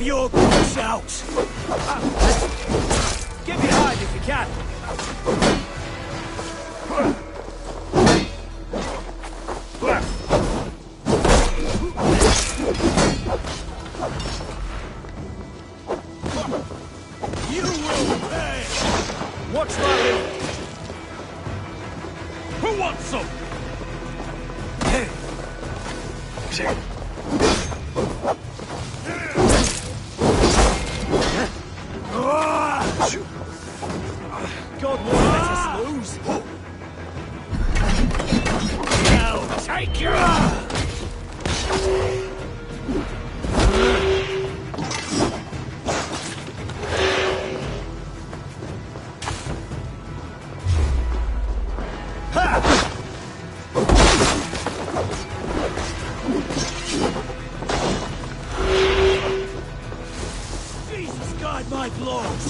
Your guts out! Get behind if you can! You will pay! What's that? Who wants some? God won't let us lose. Now, take your... Jesus, guide my blows!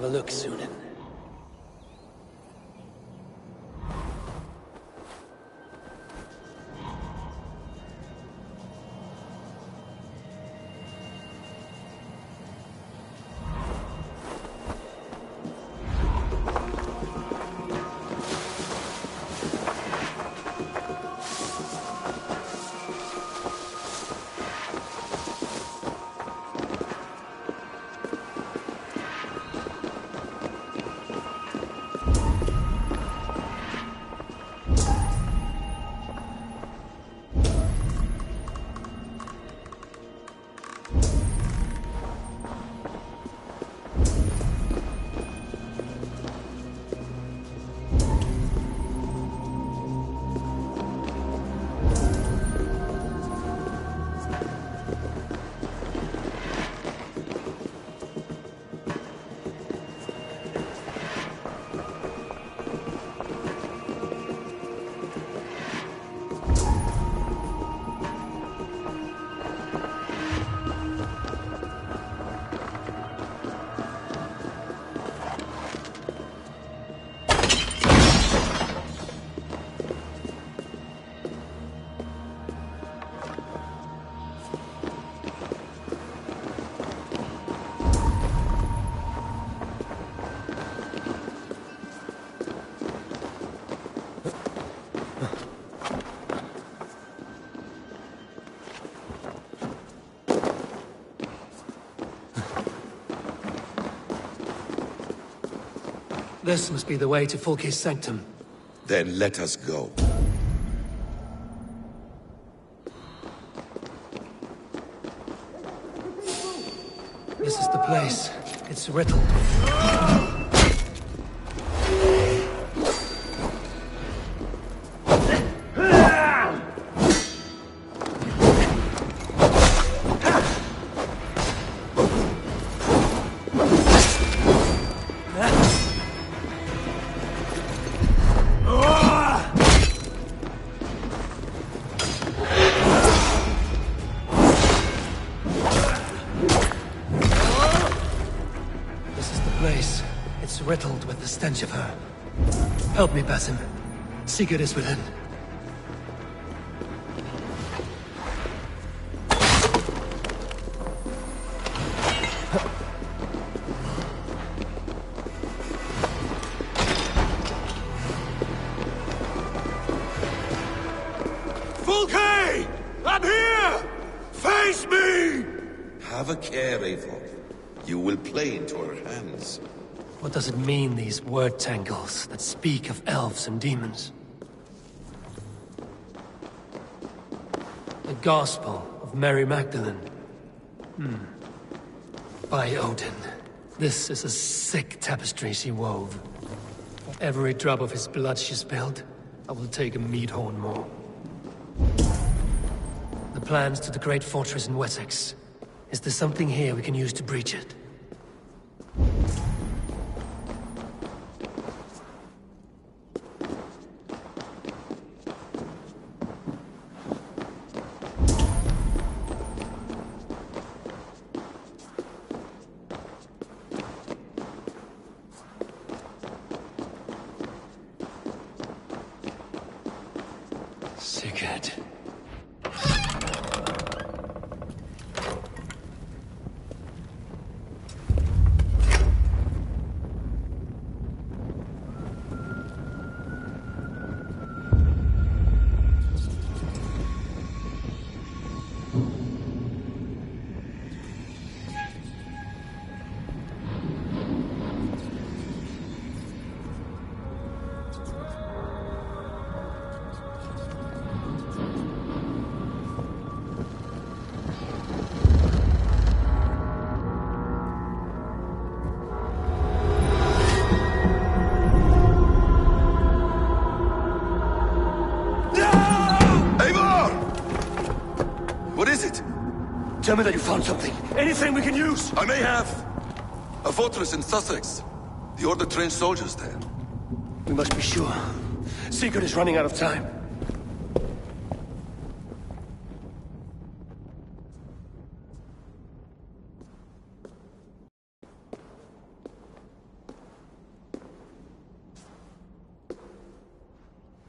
have a look, Sunan. This must be the way to Fulke's sanctum. Then let us go. This is the place. It's riddled. Riddled with the stench of her. Help me, Basim. Sigurd is within. Fulke! I'm here! Face me! Have a care, Eivor. You will play into her hands. What does it mean, these word tangles that speak of elves and demons? The Gospel of Mary Magdalene. By Odin. This is a sick tapestry she wove. For every drop of his blood she spilled, I will take a mead horn more. The plans to the great fortress in Wessex. Is there something here we can use to breach it? Sigurd. Tell me that you found something. Anything we can use. I may have. A fortress in Sussex. The Order trained soldiers there. We must be sure. Sigurd is running out of time.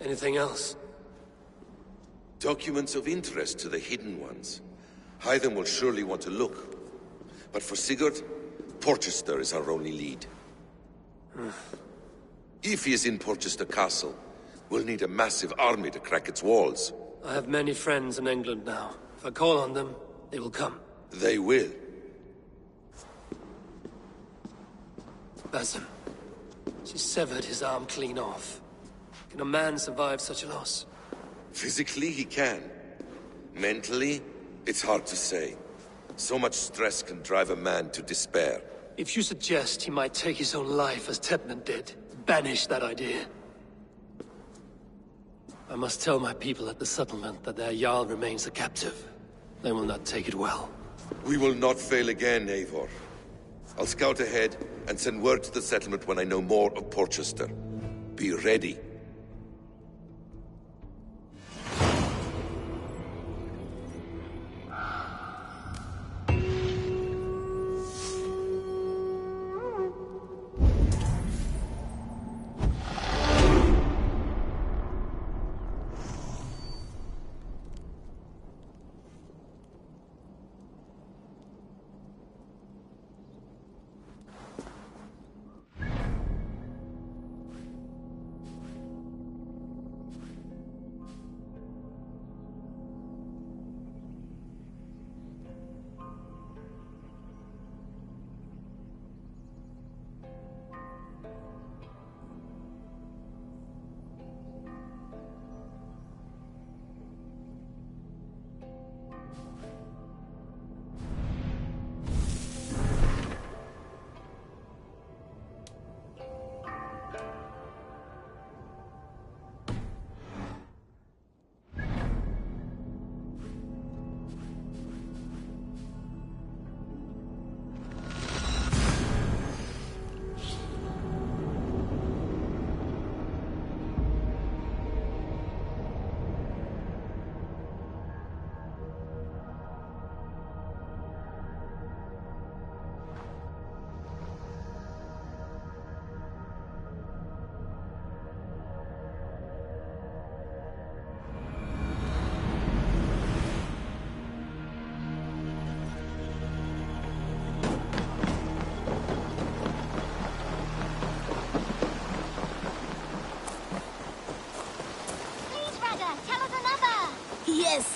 Anything else? Documents of interest to the Hidden Ones. Hythen will surely want to look. But for Sigurd, Porchester is our only lead. If he is in Porchester Castle, we'll need a massive army to crack its walls. I have many friends in England now. If I call on them, they will come. They will. Basim. She severed his arm clean off. Can a man survive such a loss? Physically, he can. Mentally, it's hard to say. So much stress can drive a man to despair. If you suggest he might take his own life as Tebnan did, banish that idea. I must tell my people at the settlement that their Jarl remains a captive. They will not take it well. We will not fail again, Eivor. I'll scout ahead and send word to the settlement when I know more of Porchester. Be ready.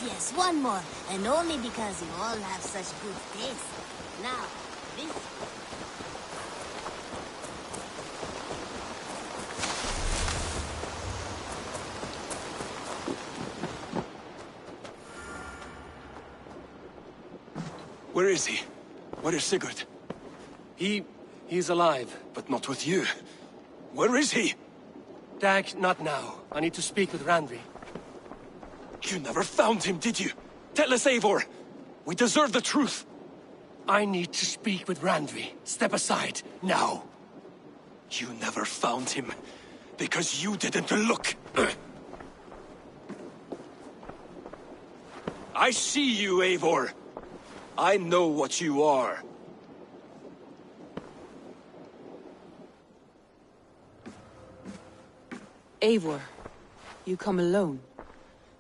Yes, one more. And only because you all have such good taste. Now, this... Where is he? Where is Sigurd? He's alive. But not with you. Where is he? Dag, not now. I need to speak with Randvi. You never found him, did you? Tell us, Eivor. We deserve the truth. I need to speak with Randvi. Step aside, now. You never found him, because you didn't look. I see you, Eivor. I know what you are. Eivor, you come alone.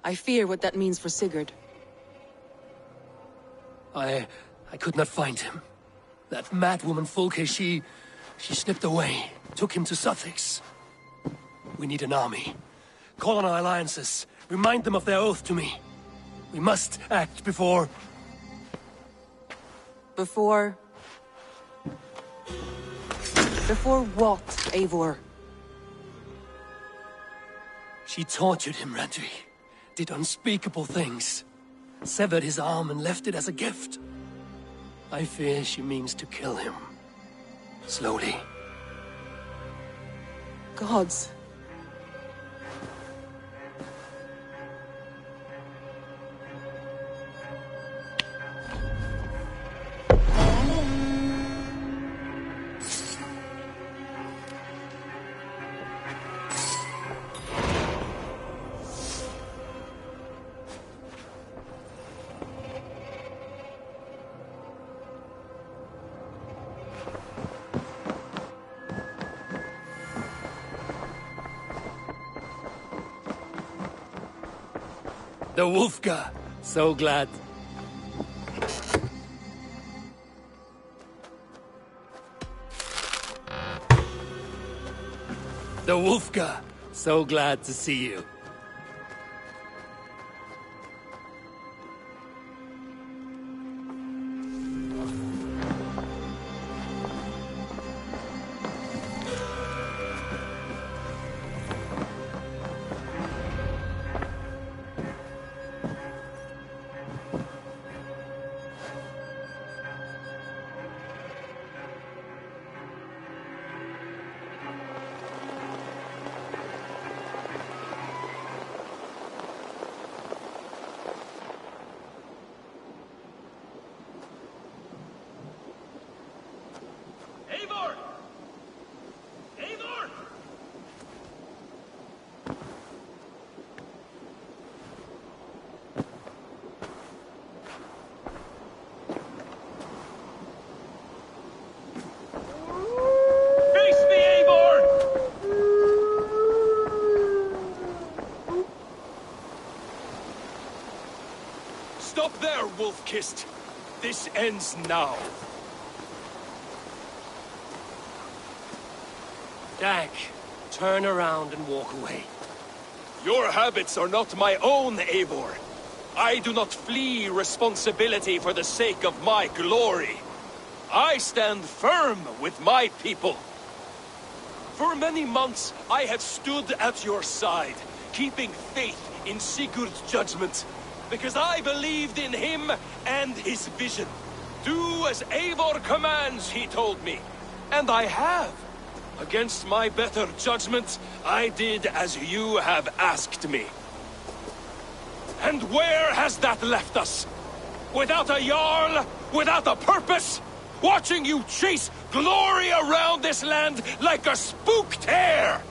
I fear what that means for Sigurd. I could not find him. That madwoman Folke, she slipped away, took him to Sussex. We need an army. Call on our alliances. Remind them of their oath to me. We must act before... Before what, Eivor? She tortured him, Randvi. Did unspeakable things. Severed his arm and left it as a gift. I fear she means to kill him. Slowly. Gods. The Wolfka. So glad. The Wolfka. So glad to see you. Stop there, Wolf-Kissed. This ends now. Dag, turn around and walk away. Your habits are not my own, Eivor. I do not flee responsibility for the sake of my glory. I stand firm with my people. For many months, I have stood at your side, keeping faith in Sigurd's judgment, because I believed in him and his vision. Do as Eivor commands, he told me. And I have. Against my better judgment, I did as you have asked me. And where has that left us? Without a Jarl? Without a purpose? Watching you chase glory around this land like a spooked hare!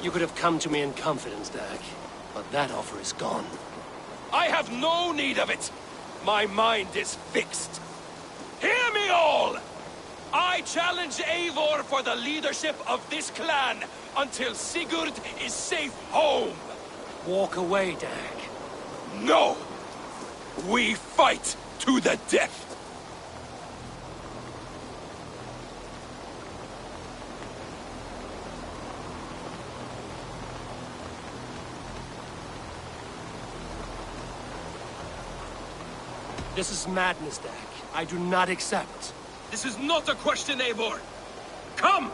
You could have come to me in confidence, Dag, but that offer is gone. I have no need of it! My mind is fixed. Hear me all! I challenge Eivor for the leadership of this clan until Sigurd is safe home! Walk away, Dag. No! We fight to the death! This is madness, Dag. I do not accept. This is not a question, Eivor! Come!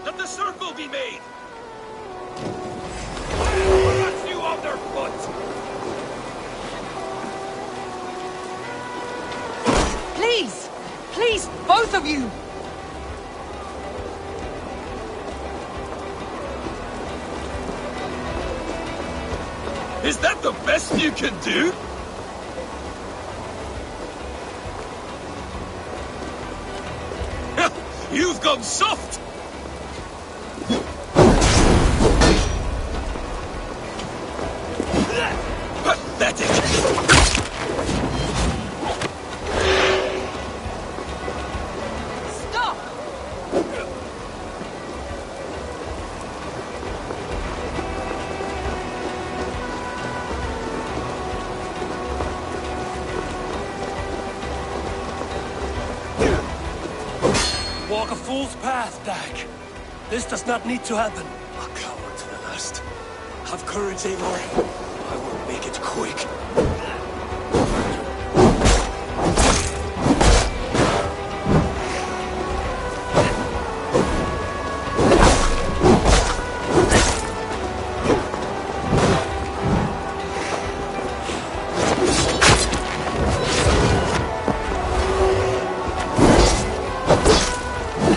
Let the circle be made! Cut you off their foot! Please! Please, both of you! Is that the best you can do? You've gone soft! Pathetic! Stop! Walk a fool's path, Dag. This does not need to happen. A coward to the last. Have courage, Eivor. I will make it quick.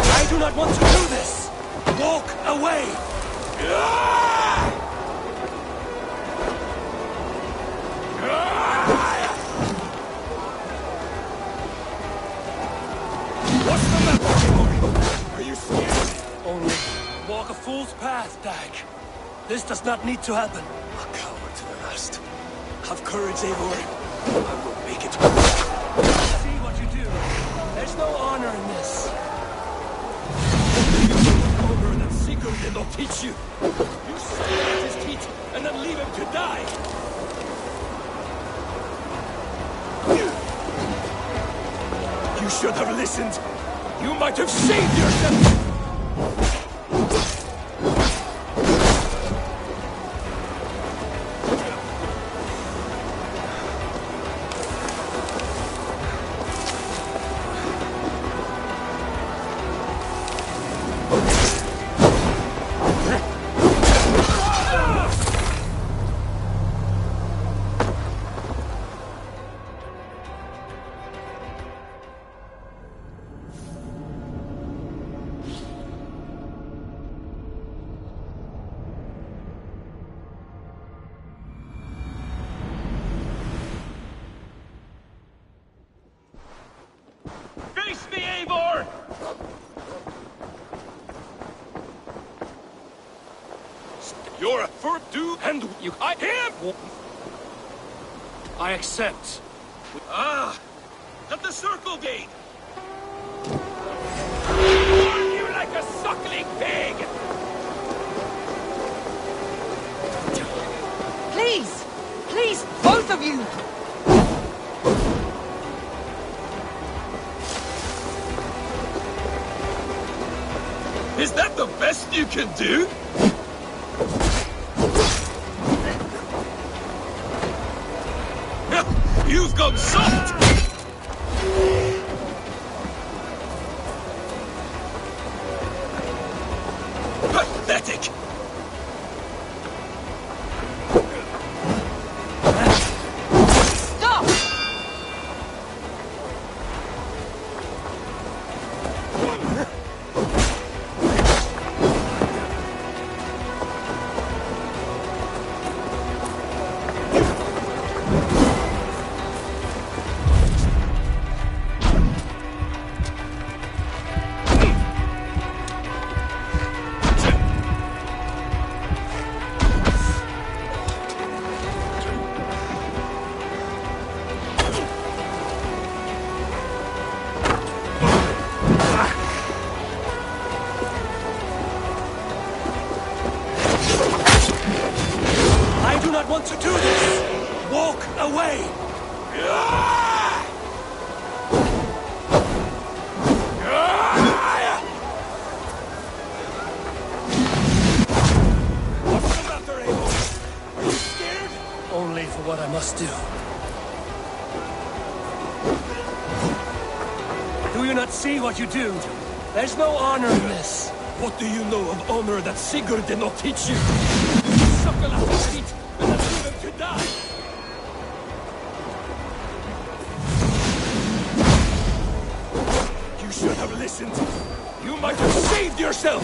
I do not want to do this! Walk away! What's the matter, Eivor? Are you scared? Only walk a fool's path, Dag. This does not need to happen. A coward to the last. Have courage, Eivor. I will make it quick. See what you do. There's no honor in this. Honor that Sigurd did not teach you. You You should have listened. You might have saved yourself. Face me, Eivor! You're a Furdu and you... him! I accept. Ah! At the circle gate! Arm you like a suckling pig! Please! Please, both of you! Is that the best you can do? You've gone soft! Pathetic! Stop! I do not want to do this! Walk away! What's the matter, Eivor? Are you scared? Only for what I must do. Do you not see what you do? There's no honor in this. What do you know of honor that Sigurd did not teach you? Suckle at his feet and then leave him to die! You should have listened. You might have saved yourself!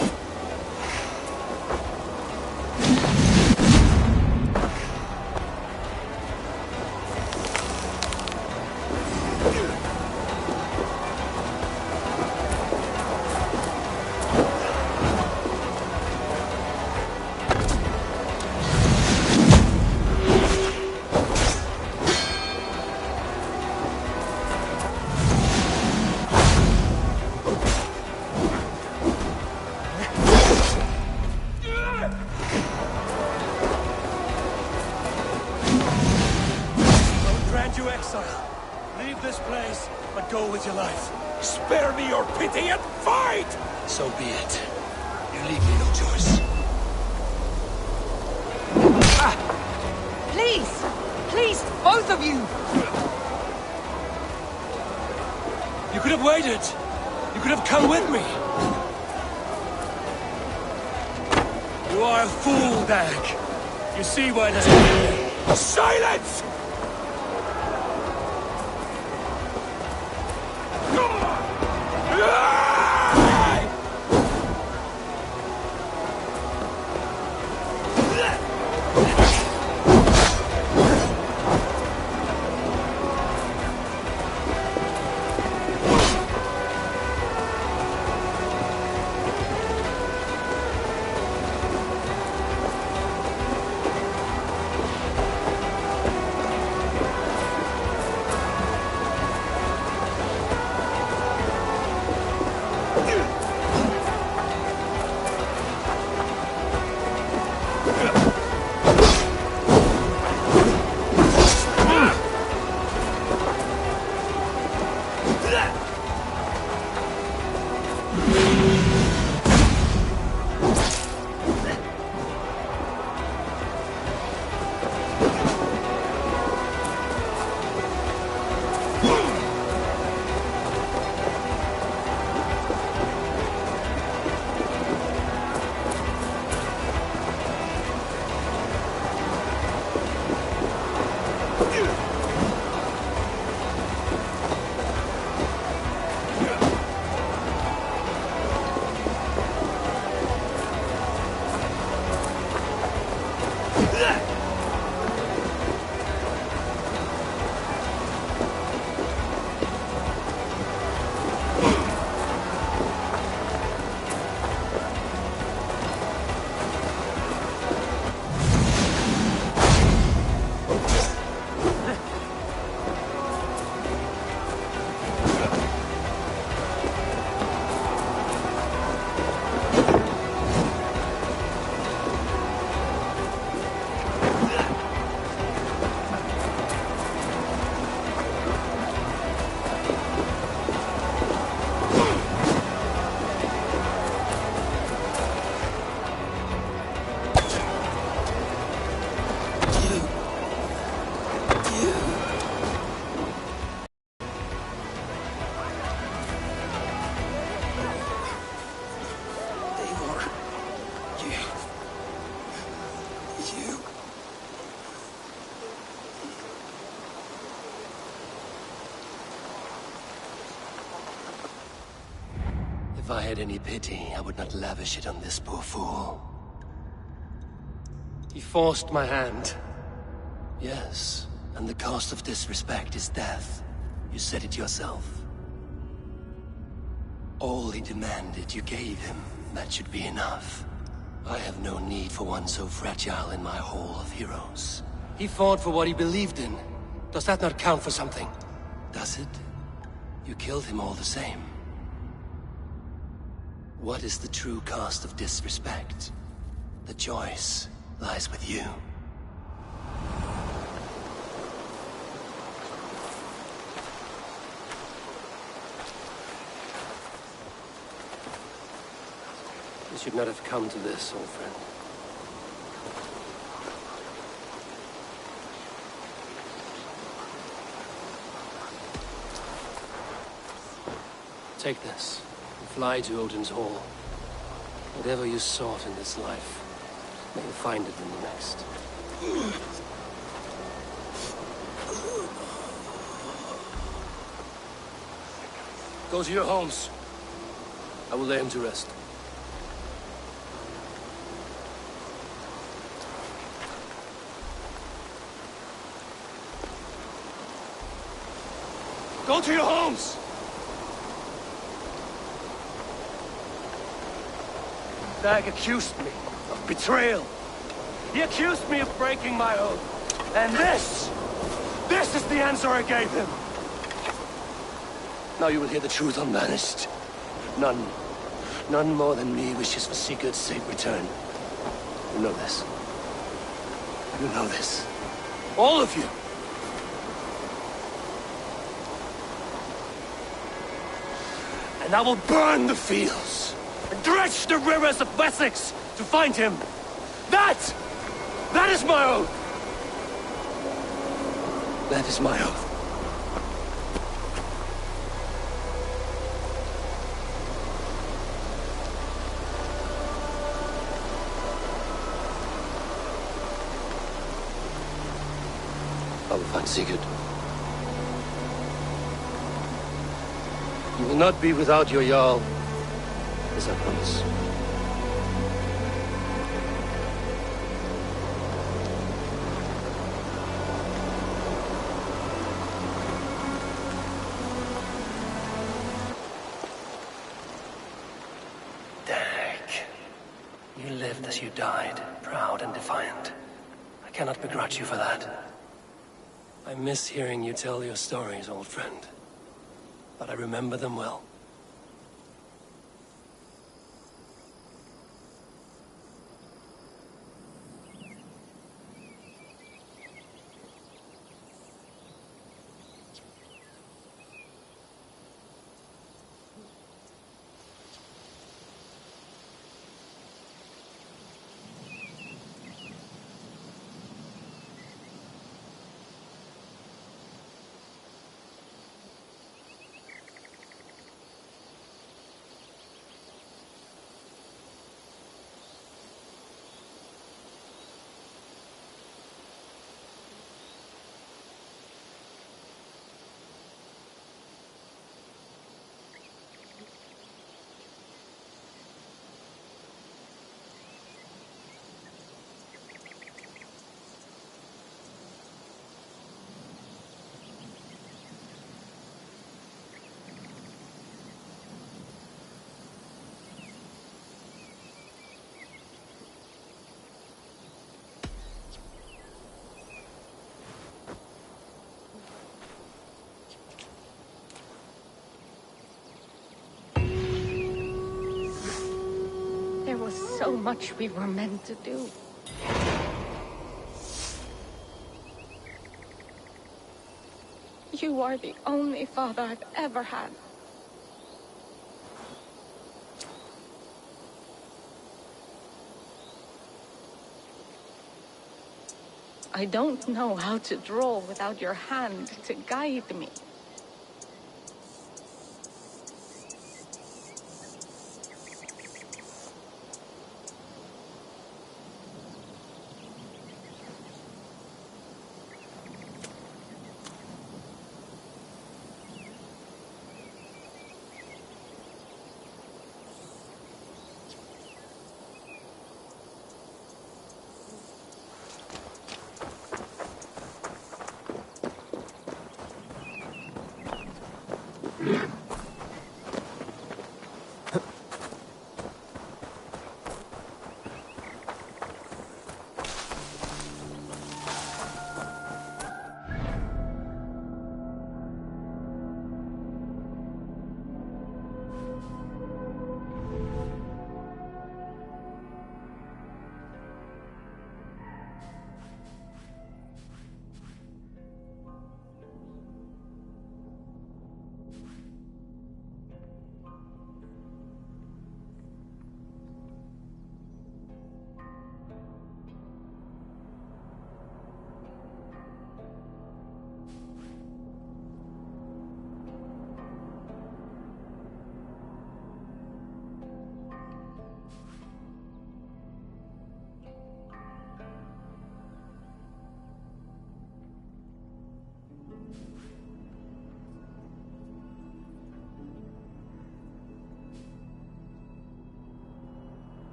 Grant you exile. Leave this place, but go with your life. Spare me your pity and fight! So be it. You leave me no choice. Please! Please, both of you! You could have waited. You could have come with me. You are a fool, Dag. You see why this happened. Silence! If I had any pity, I would not lavish it on this poor fool. He forced my hand. Yes, and the cost of disrespect is death. You said it yourself. All he demanded, you gave him. That should be enough. I have no need for one so fragile in my hall of heroes. He fought for what he believed in. Does that not count for something? Does it? You killed him all the same. What is the true cost of disrespect? The choice lies with you. You should not have come to this, old friend. Take this. Fly to Odin's Hall. Whatever you sought in this life, may you find it in the next. Go to your homes. I will lay him to rest. Go to your homes! Dag accused me of betrayal. He accused me of breaking my oath. And this is the answer I gave him. Now you will hear the truth unbanished. None more than me wishes for Sigurd's safe return. You know this. You know this. All of you. And I will burn the fields. And dredge the rivers of Wessex to find him. That is my oath. That is my oath. I will find Sigurd. You will not be without your Jarl. As I promise. Dag. You lived as you died, proud and defiant. I cannot begrudge you for that. I miss hearing you tell your stories, old friend. But I remember them well. was so much we were meant to do. You are the only father I've ever had. I don't know how to draw without your hand to guide me. Yeah.